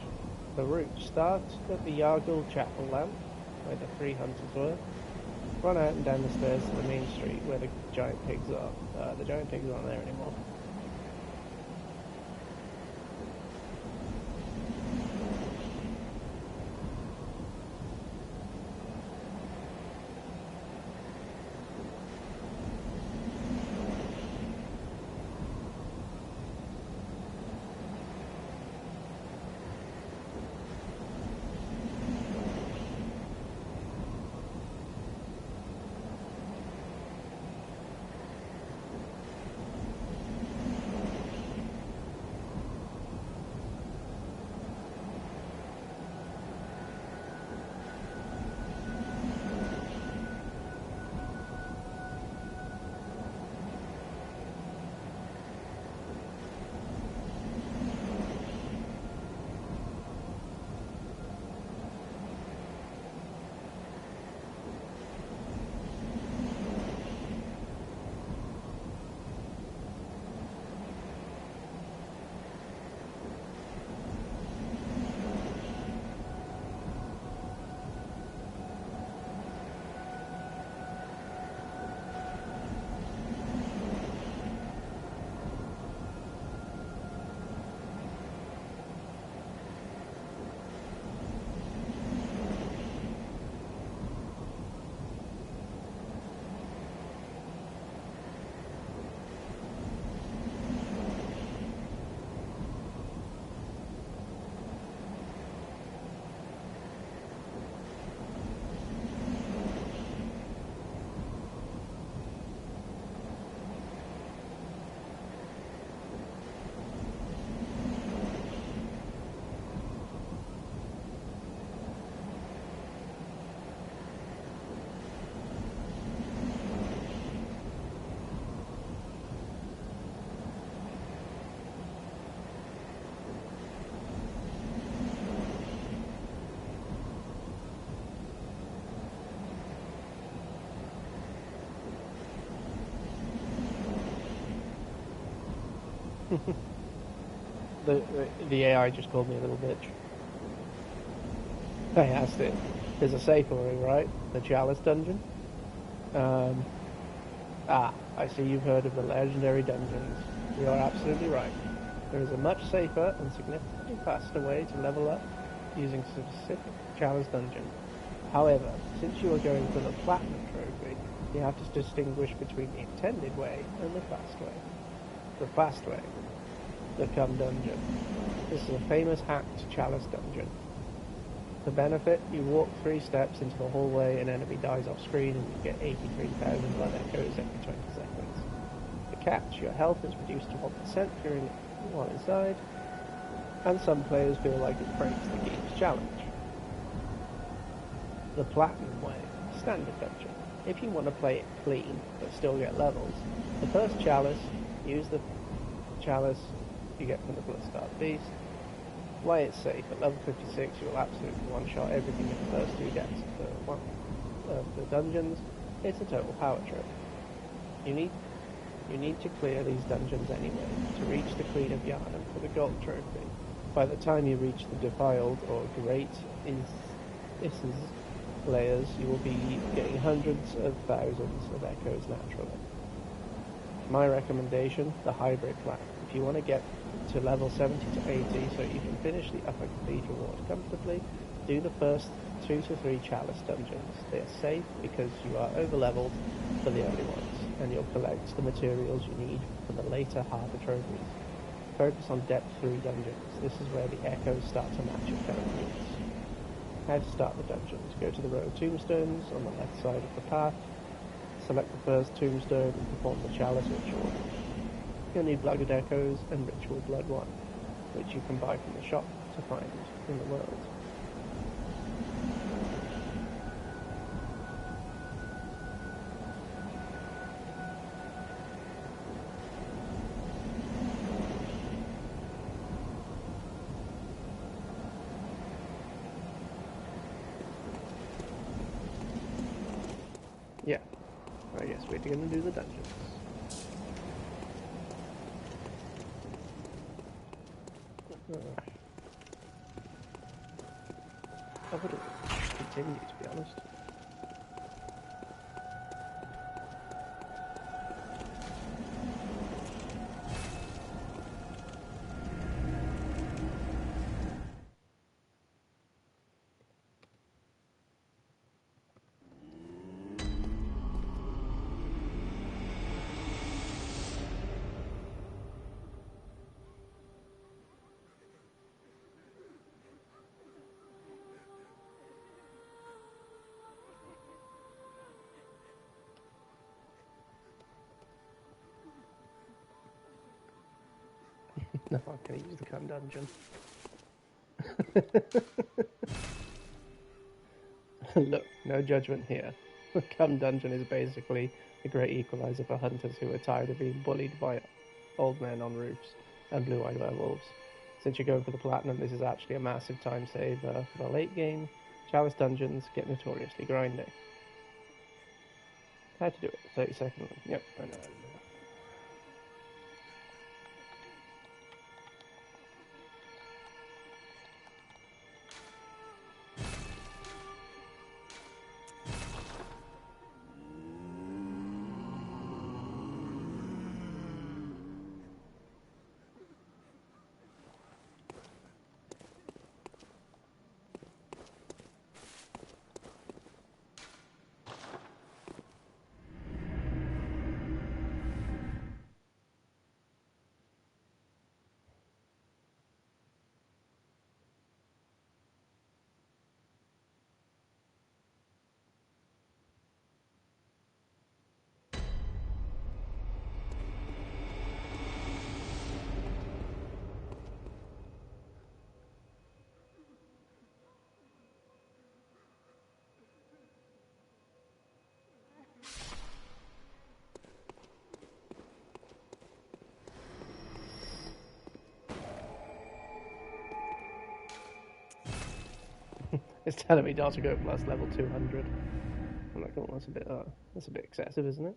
The route starts at the Yargle Chapel Lamp, where the 3 hunters were. Run out and down the stairs to the main street where the giant pigs are. The giant pigs aren't there anymore. The AI just called me a little bitch. I asked it. There's a safe ring, right? The Chalice dungeon. I see you've heard of the legendary dungeons. You are absolutely right. There is a much safer and significantly faster way to level up using specific Chalice dungeon. However, since you are going for the Platinum Trophy, you have to distinguish between the intended way and the fast way. The fast way, the Cum Dungeon. This is a famous hacked Chalice dungeon. The benefit, you walk 3 steps into the hallway, an enemy dies off screen and you get 83,000 blood echoes every 20 seconds. The catch, your health is reduced to 1% during while inside, and some players feel like it breaks the game's challenge. The Platinum way, standard dungeon. If you want to play it clean, but still get levels, the first Chalice, use the Chalice you get from the Bloodstarved Beast. Why it's safe, at level 56 you will absolutely one-shot everything in the first 2 depths of the dungeons. It's a total power trip. You need to clear these dungeons anyway, to reach the Queen of Yharnam for the gold trophy. By the time you reach the Defiled or Great Isses layers, you will be getting hundreds of thousands of echoes naturally. My recommendation, the hybrid plan. If you want to get to level 70 to 80 so you can finish the upper cathedral ward comfortably, do the first 2 to 3 chalice dungeons. They are safe because you are over-leveled for the early ones, and you'll collect the materials you need for the later harder trophies. Focus on depth 3 dungeons. This is where the echoes start to match your current needs. How to start the dungeons. Go to the row of tombstones on the left side of the path. Select the first tombstone and perform the chalice ritual. You'll need blooded echoes and ritual blood wine, which you can buy from the shop to find in the world. Yeah, I guess we're going to do the dungeons. I would have continued, to be honest. No, I'm going to use the cum dungeon. Look, no judgment here. The cum dungeon is basically the great equalizer for hunters who are tired of being bullied by old men on roofs and blue-eyed werewolves. Since you're going for the platinum, this is actually a massive time saver for the late game. Chalice dungeons get notoriously grinding. How to do it? 30 seconds. Yep, I know. It's telling me Data Go Plus level 200. I'm like, oh, that's a bit excessive, isn't it?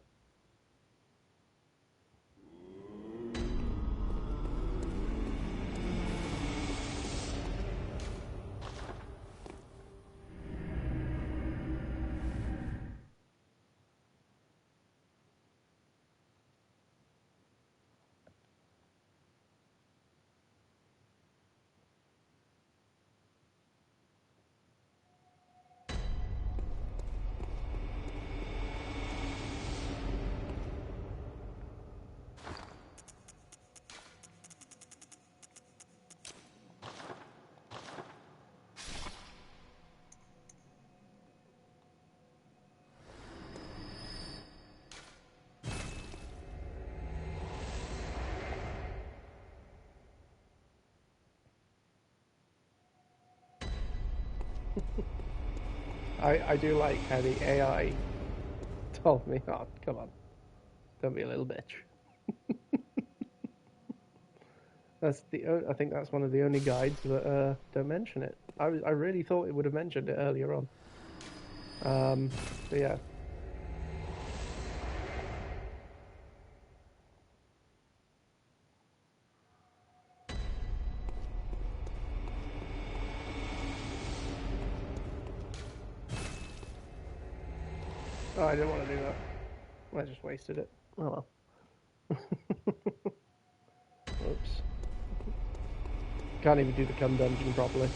I do like how the AI told me, oh, come on, don't be a little bitch. I think that's one of the only guides that don't mention it. I really thought it would have mentioned it earlier on. But yeah. Oh, I didn't want to do that. I just wasted it. Oh well. Oops. Can't even do the cum dungeon properly.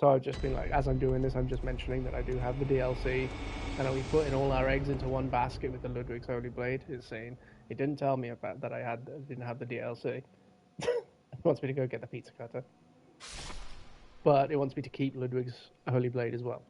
So I've just been like, as I'm doing this, I'm just mentioning that I do have the DLC, and are we putting all our eggs into one basket with the Ludwig's Holy Blade? It's saying it didn't tell me about that didn't have the DLC. It wants me to go get the pizza cutter, but it wants me to keep Ludwig's Holy Blade as well.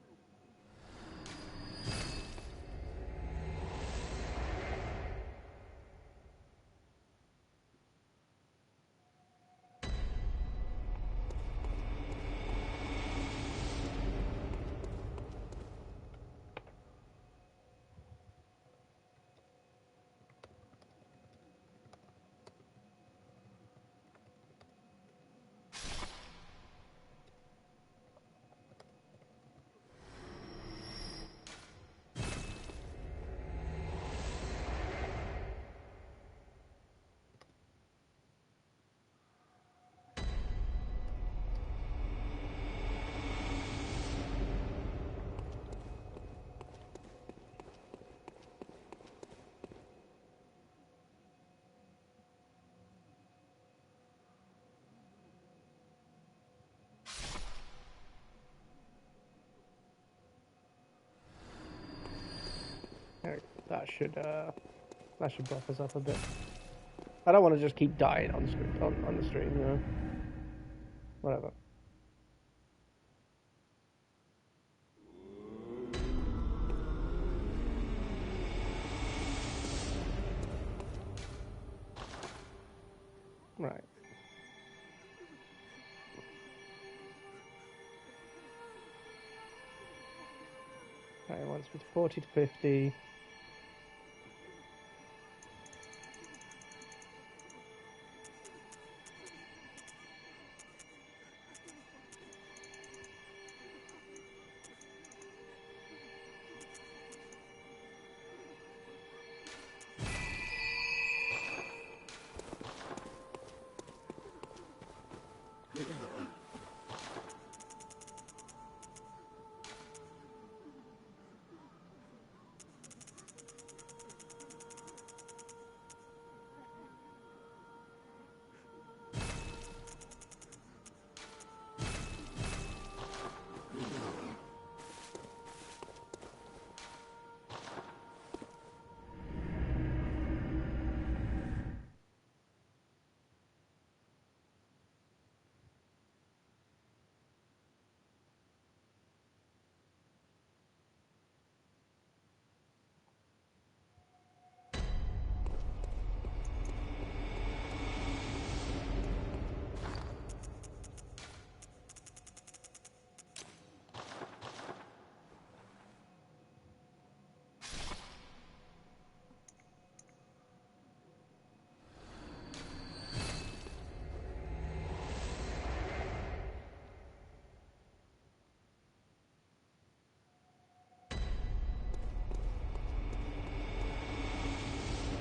That should buff us up a bit. I don't want to just keep dying on the stream, you know. Whatever. Right. Right, it wants me to 40 to 50.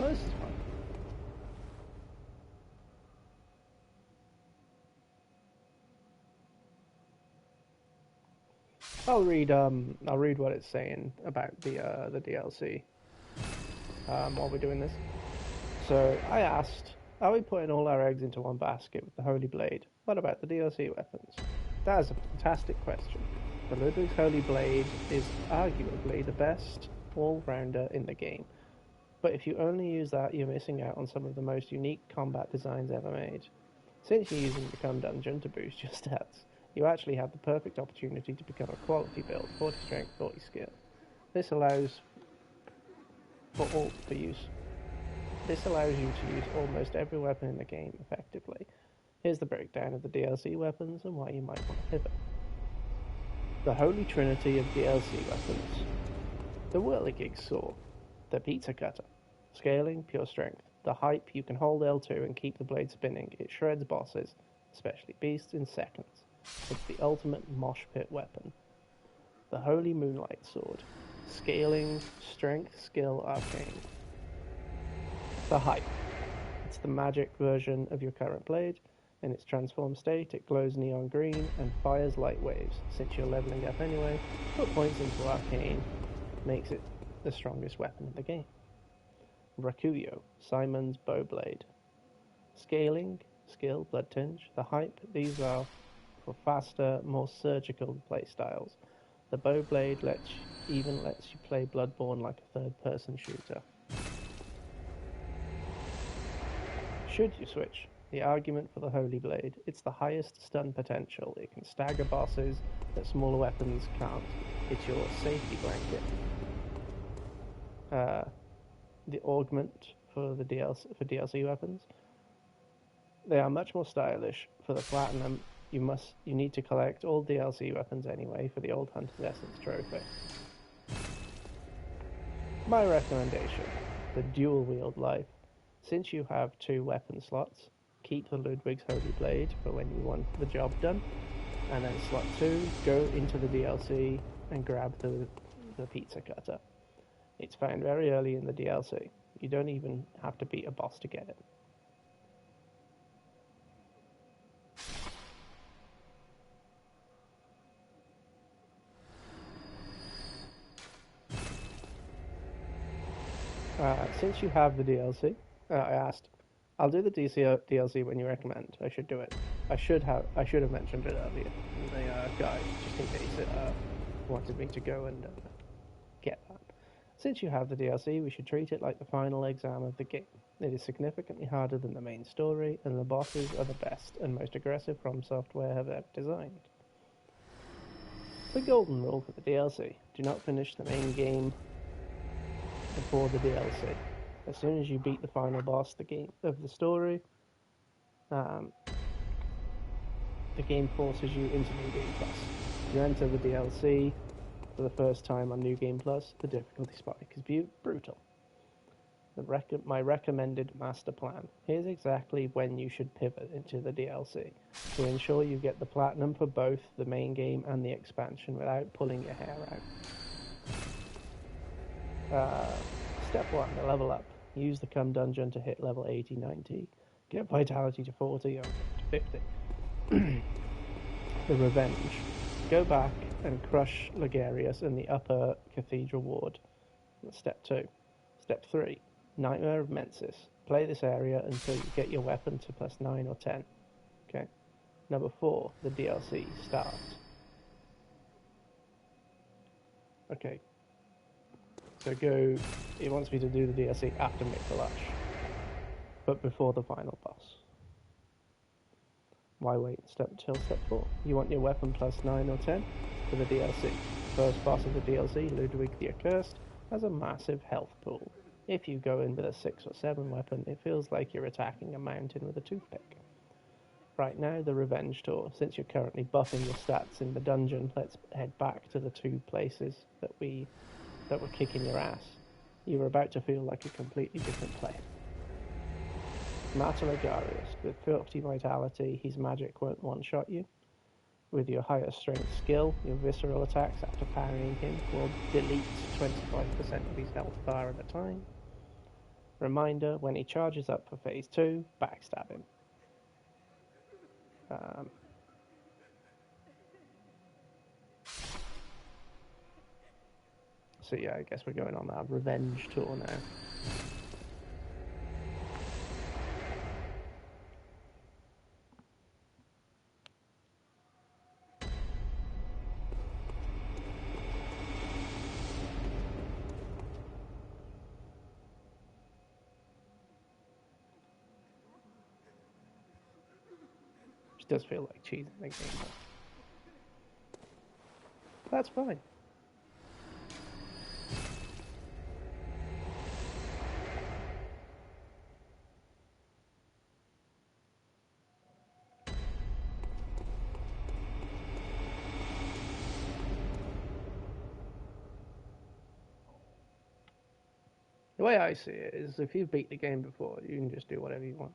Oh, this is fun. I'll read what it's saying about the DLC while we're doing this. So I asked, are we putting all our eggs into one basket with the Holy Blade? What about the DLC weapons? That is a fantastic question. The Ludwig's Holy Blade is arguably the best all-rounder in the game. But if you only use that, you're missing out on some of the most unique combat designs ever made. Since you're using Become Dungeon to boost your stats, you actually have the perfect opportunity to become a quality build, 40 strength, 40 skill. This allows This allows you to use almost every weapon in the game effectively. Here's the breakdown of the DLC weapons and why you might want to pivot. The Holy Trinity of DLC weapons. The Whirligig Saw. The Pizza Cutter. Scaling, pure strength. The Hype, you can hold L2 and keep the blade spinning. It shreds bosses, especially beasts, in seconds. It's the ultimate mosh pit weapon. The Holy Moonlight Sword. Scaling, strength, skill, arcane. The Hype. It's the magic version of your current blade. In its transformed state, it glows neon green and fires light waves. Since you're leveling up anyway, put points into arcane, makes it the strongest weapon in the game. Rakuyo, Simon's Bowblade. Scaling, skill, blood tinge. The Hype, these are for faster, more surgical playstyles. The Bowblade even lets you play Bloodborne like a third-person shooter. Should you switch? The argument for the Holy Blade, it's the highest stun potential. It can stagger bosses that smaller weapons can't. It's your safety blanket. The augment for the DLC weapons. They are much more stylish. For the Platinum, you need to collect all DLC weapons anyway for the Old Hunter's Essence trophy. My recommendation, the dual wield life. Since you have 2 weapon slots, keep the Ludwig's Holy Blade for when you want the job done, and then slot 2, go into the DLC and grab the pizza cutter. It's found very early in the DLC. You don't even have to beat a boss to get it. Since you have the DLC, I asked, I'll do the DLC when you recommend. I should do it. I should have mentioned it earlier in the guide, just in case it wanted me to go and get that. Since you have the DLC, we should treat it like the final exam of the game. It is significantly harder than the main story, and the bosses are the best and most aggressive From Software have ever designed. The golden rule for the DLC: do not finish the main game before the DLC. As soon as you beat the final boss of the story, the game forces you into New Game Plus. If you enter the DLC for the first time on New Game Plus, the difficulty spike is brutal. My recommended master plan. Here's exactly when you should pivot into the DLC to ensure you get the Platinum for both the main game and the expansion without pulling your hair out. Step 1, to level up. Use the Cum Dungeon to hit level 80-90. Get Vitality to 40 or to 50. The Revenge. Go back and crush Ligarius in the upper Cathedral Ward. That's step 2. Step 3. Nightmare of Mensis. Play this area until you get your weapon to plus 9 or 10. Okay. Number 4. The DLC starts. Okay. So it wants me to do the DLC after Mikvalash, but before the final boss. Why wait till step 4? You want your weapon plus 9 or 10 for the DLC. First boss of the DLC, Ludwig the Accursed, has a massive health pool. If you go in with a 6 or 7 weapon, it feels like you're attacking a mountain with a toothpick. Right now, the Revenge Tour. Since you're currently buffing your stats in the dungeon, let's head back to the 2 places that were kicking your ass. You were about to feel like a completely different player. Mata Ligarius. With 50 vitality, his magic won't one-shot you. With your higher strength skill, your visceral attacks after parrying him will delete 25% of his health bar at a time. Reminder, when he charges up for phase 2, backstab him. So yeah, I guess we're going on that Revenge Tour now. Which does feel like cheating the game, though. That's fine. The way I see it is, if you've beat the game before, you can just do whatever you want.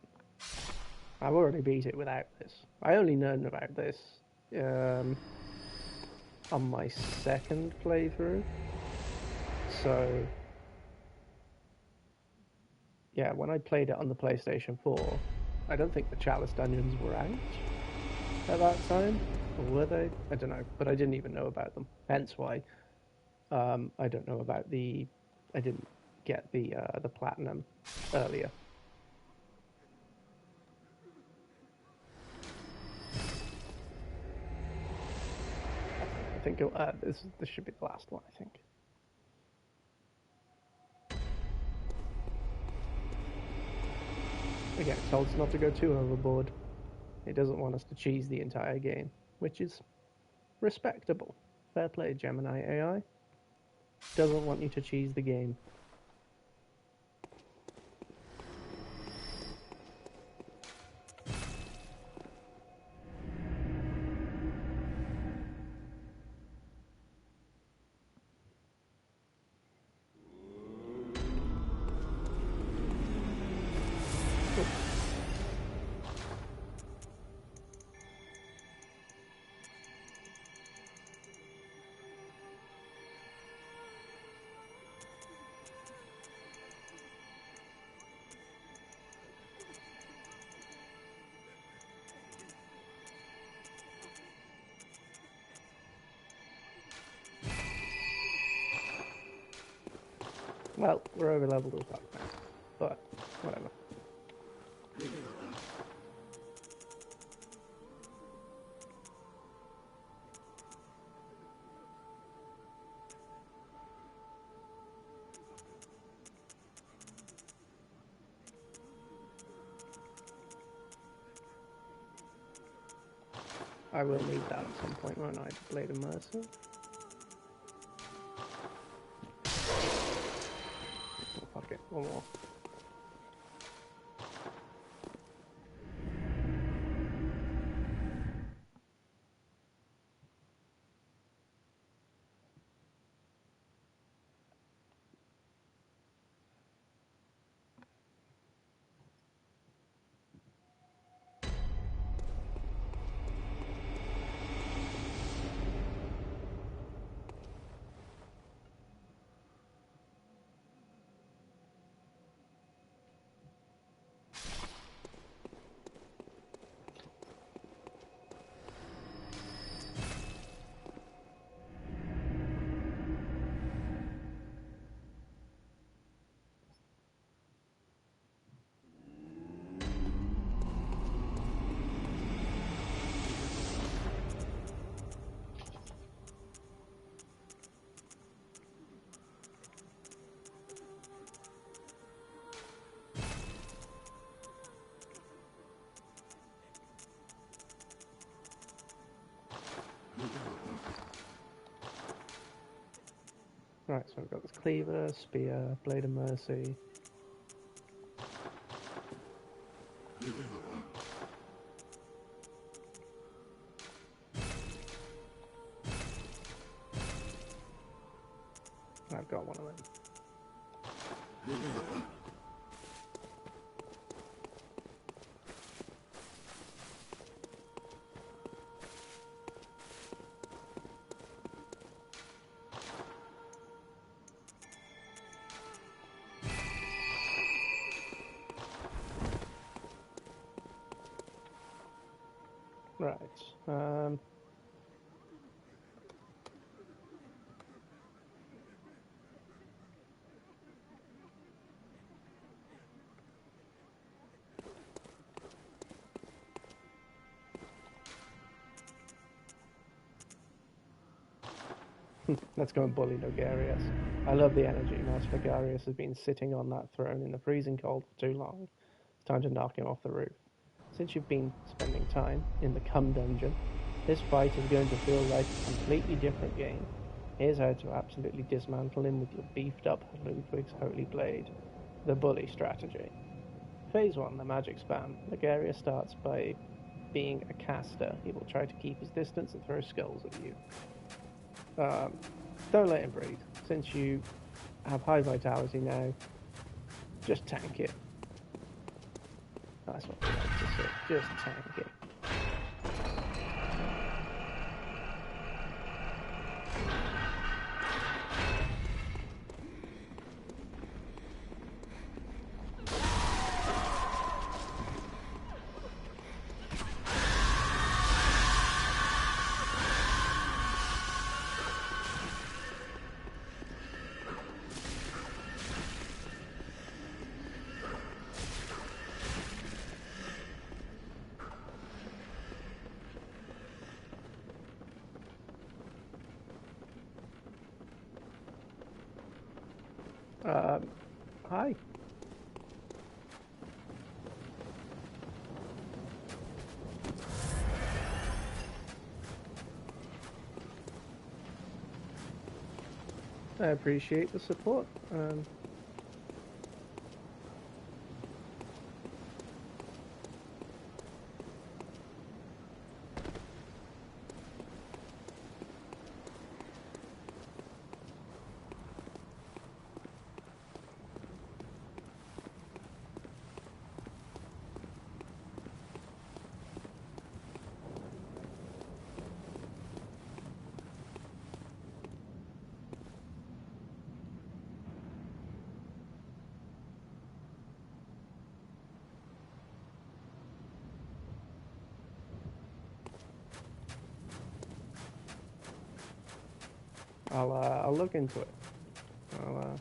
I've already beat it without this. I only learned about this on my second playthrough. So, yeah, when I played it on the PlayStation 4, I don't think the Chalice dungeons were out at that time. Or were they? I don't know. But I didn't even know about them. Hence why I don't know about I didn't get the Platinum earlier. think this should be the last one, I think. Again, it tells us not to go too overboard. It doesn't want us to cheese the entire game, which is respectable. Fair play, Gemini AI. Doesn't want you to cheese the game. Well, we're over leveled as fuck now, but whatever. I will need that at some point, won't I? Blade of Mercy. Oh, fuck it, one more. Right, so we've got this cleaver, spear, blade of mercy. I've got one of them. Right. Let's go and bully Nogarius. I love the energy. Master Nogarius has been sitting on that throne in the freezing cold for too long. It's time to knock him off the roof. Since you've been spending time in the Cum Dungeon, this fight is going to feel like a completely different game. Here's how to absolutely dismantle him with your beefed up Ludwig's Holy Blade. The bully strategy. Phase 1, the magic spam. Nogarius starts by being a caster. He will try to keep his distance and throw skulls at you. Don't let him breathe. Since you have high vitality now, just tank it. That's what I like to say. Just tank it. Hi. I appreciate the support. I'll look into it. I'll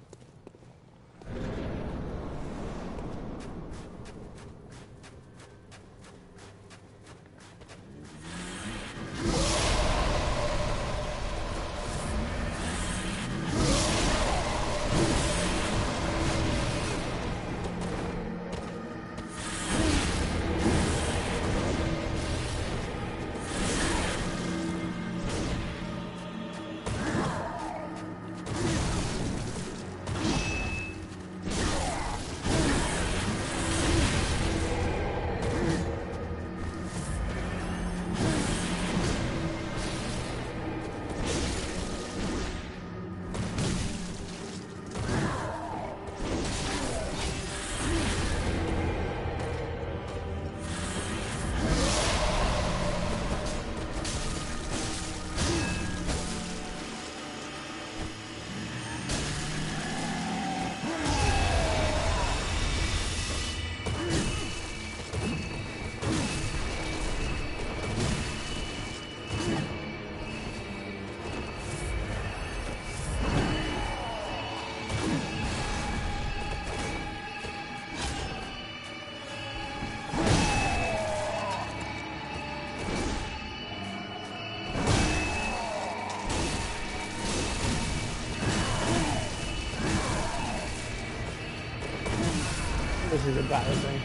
This is embarrassing.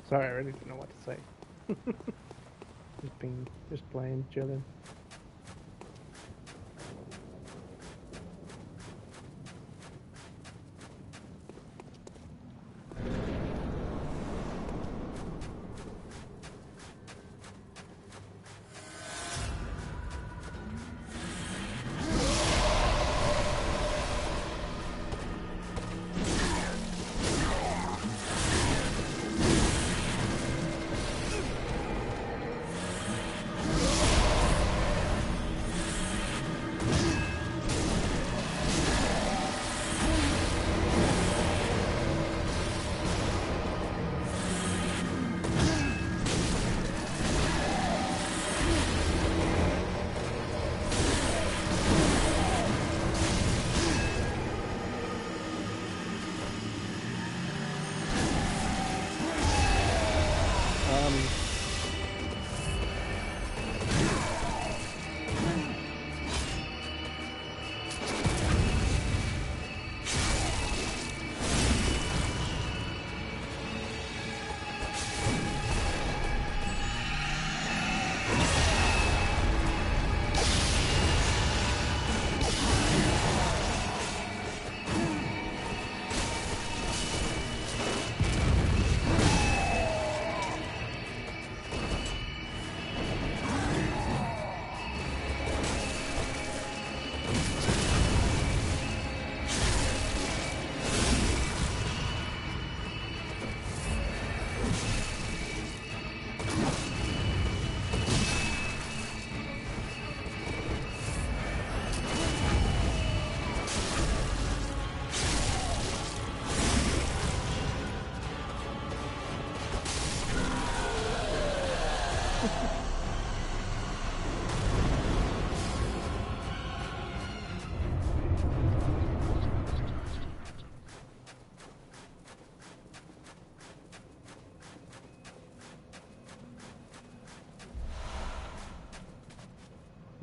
Sorry, I really didn't know what to say. just playing, chilling.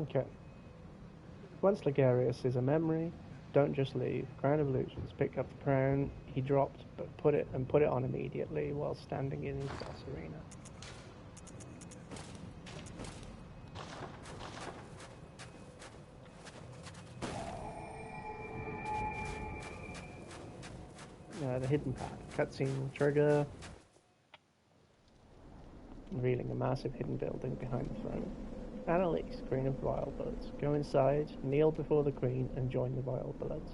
Okay. Once Ligarius is a memory, don't just leave. Crown of Illusions. Pick up the crown he dropped, but put it on immediately while standing in his boss arena. The hidden path. Cutscene trigger. Revealing a massive hidden building behind the throne. Annalise, Queen of Vile Bloods. Go inside, kneel before the Queen, and join the Vile Bloods.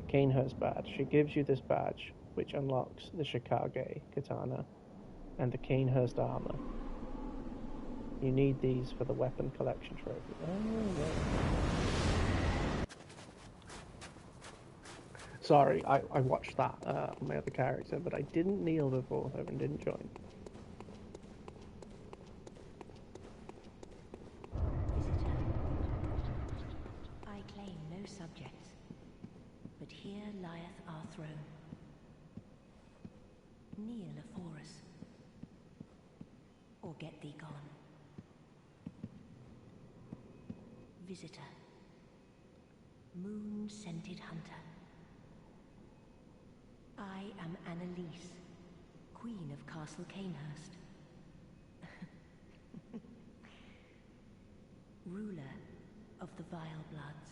Kanehurst badge. She gives you this badge, which unlocks the Shikage katana and the Kanehurst armor. You need these for the weapon collection trophy. Oh, yeah. Sorry, I watched that on my other character, but I didn't kneel before her and didn't join. I claim no subjects, but here lieth our throne. Kneel afore us, or get thee gone. Visitor, moon-scented hunter. I am Annalise, Queen of Castle Kanehurst. Ruler of the Vile Bloods,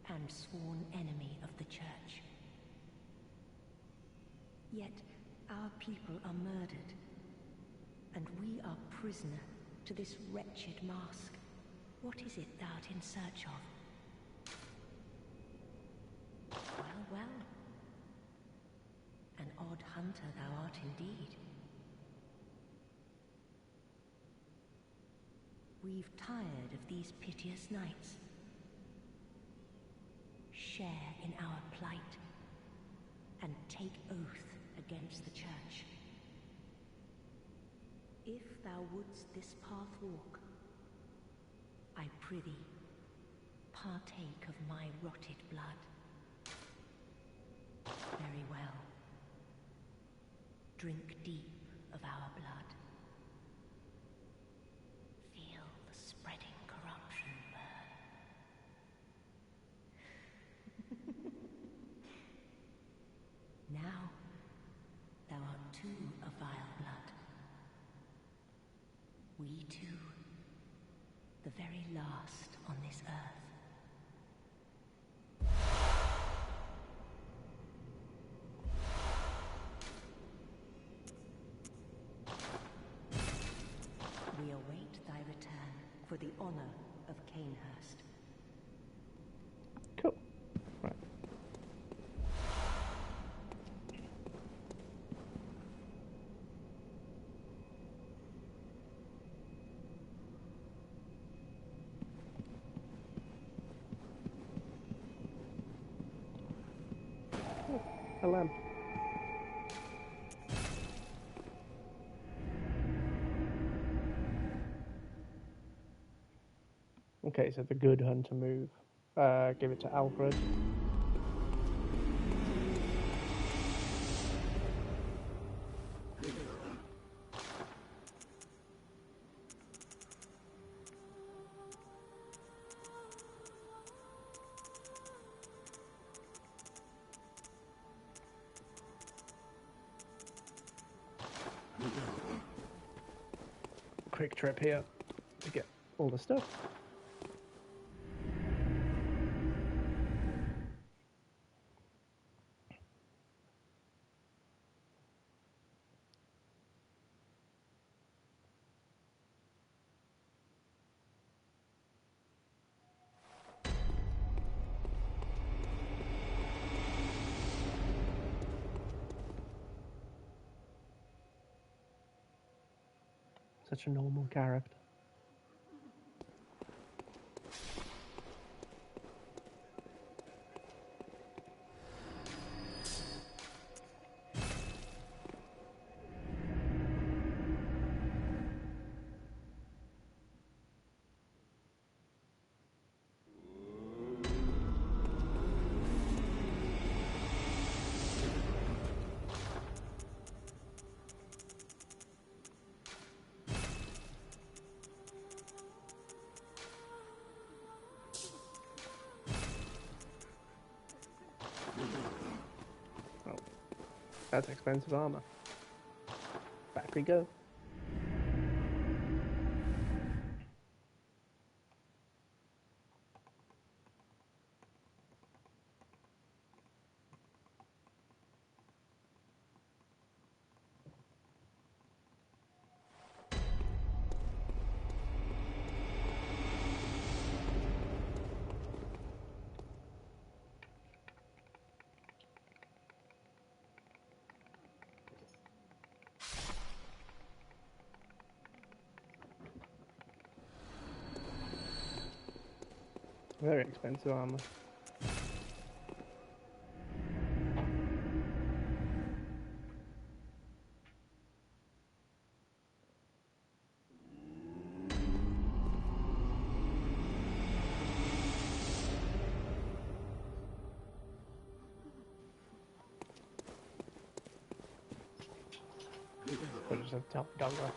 and sworn enemy of the Church. Yet our people are murdered, and we are prisoner to this wretched mask. What is it thou art in search of? Well, well. An odd hunter thou art indeed. We've tired of these piteous nights. Share in our plight, and take oath against the Church. If thou wouldst this path walk, I prithee, partake of my rotted blood. Very well. Drink deep of our blood. Feel the spreading corruption burn. Now, thou art too a vile blood. We two, the very last on this earth. We await thy return for the honor of Kanehurst. Cool. Right. Oh, a lamp. Okay, so the good hunter move. Give it to Alfred. quick trip here to get all the stuff. Such a normal character. That's expensive armor. Back we go. Very expensive armor. But just a top dogger.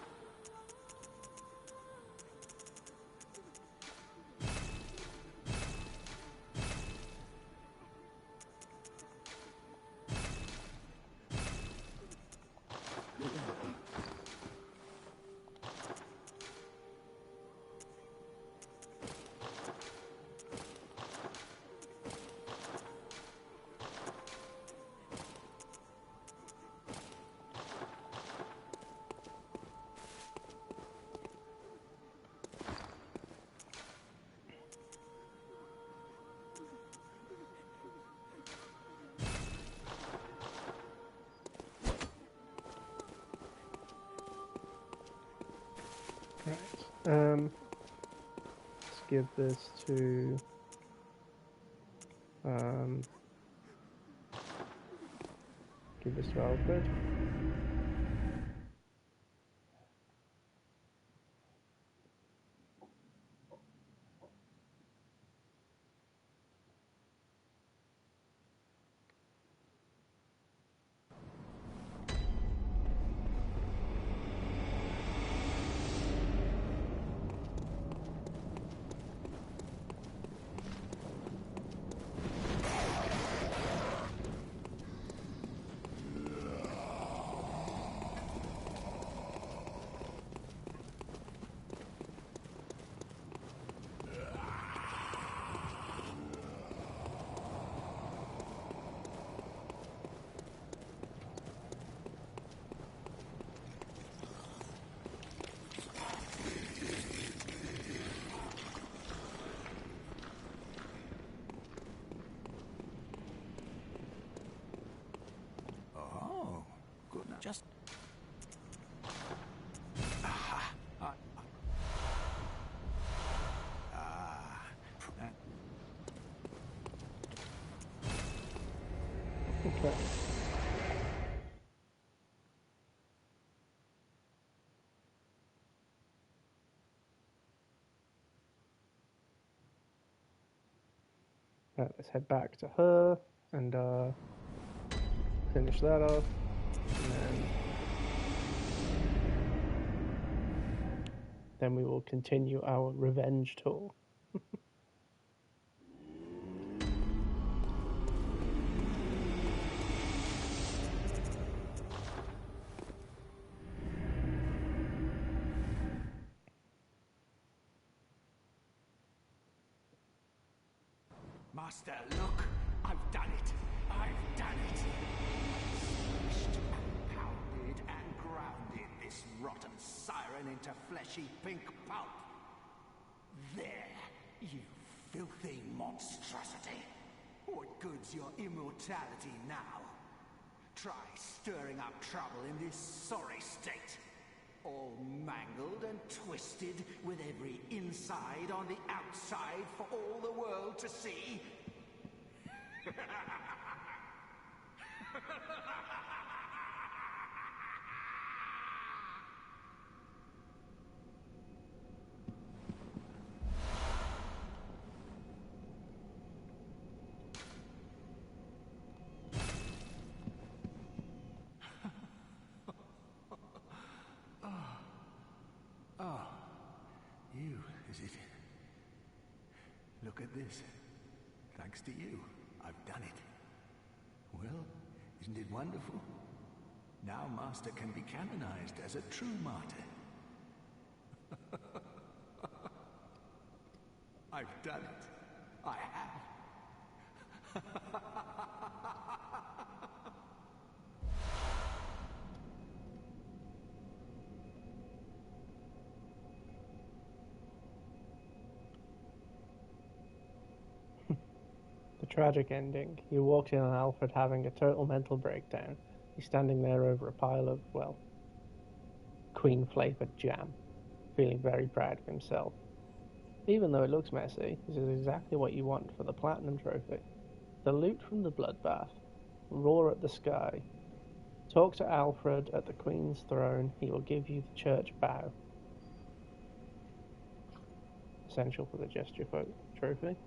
Right. Let's give this to give this to Alfred. Just... Okay. Right, let's head back to her and finish that off, and then we will continue our revenge tour. Master, look! I've done it! I've done it! Smashed and pounded and grounded this rotten siren into fleshy pink pulp. There, you filthy monstrosity! What good's your immortality now? Try stirring up trouble in this sorry state. All mangled and twisted, with every inside on the outside for all the world to see. You, is it? Look at this. Thanks to you, I've done it. Well, isn't it wonderful? Now Master can be canonized as a true martyr. I've done it. I have. The tragic ending. You walked in on Alfred having a total mental breakdown. He's standing there over a pile of, well, queen-flavoured jam, feeling very proud of himself. Even though it looks messy, this is exactly what you want for the Platinum Trophy. The loot from the bloodbath. Roar at the sky. Talk to Alfred at the Queen's throne. He will give you the church bow. Essential for the gesture trophy.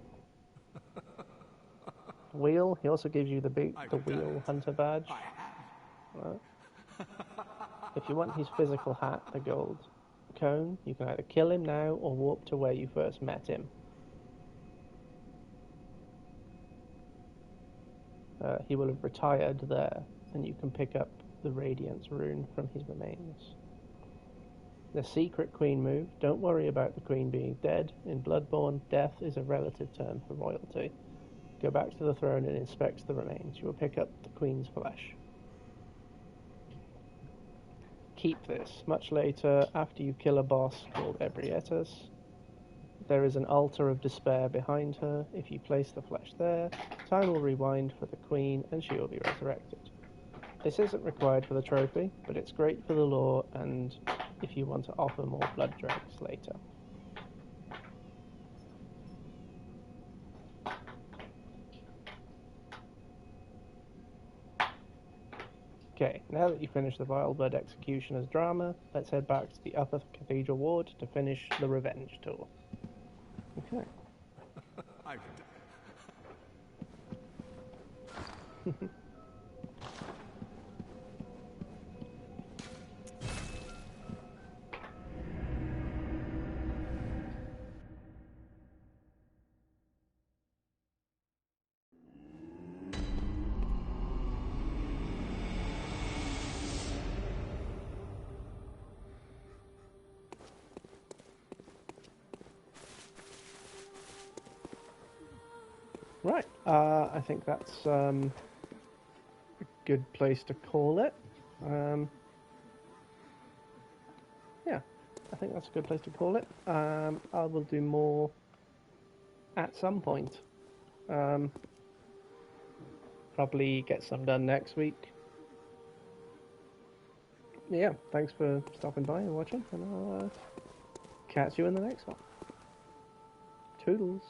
Wheel. He also gives you the wheel hunter badge. Right. If you want his physical hat, the gold cone, you can either kill him now or warp to where you first met him. He will have retired there, and you can pick up the Radiance rune from his remains. The secret Queen move. Don't worry about the Queen being dead. In Bloodborne, death is a relative term for royalty. Go back to the throne and inspect the remains. You will pick up the Queen's flesh. Keep this. Much later, after you kill a boss called Ebrietas, there is an altar of despair behind her. If you place the flesh there, time will rewind for the Queen and she will be resurrected. This isn't required for the trophy, but it's great for the lore and if you want to offer more blood dregs later. Okay, now that you've finished the Vile Blood Executioner's drama, let's head back to the Upper Cathedral Ward to finish the Revenge Tour. Okay. Right, I think that's a good place to call it. Yeah, I think that's a good place to call it. I will do more at some point. Probably get some done next week. Yeah, thanks for stopping by and watching, and I'll catch you in the next one. Toodles.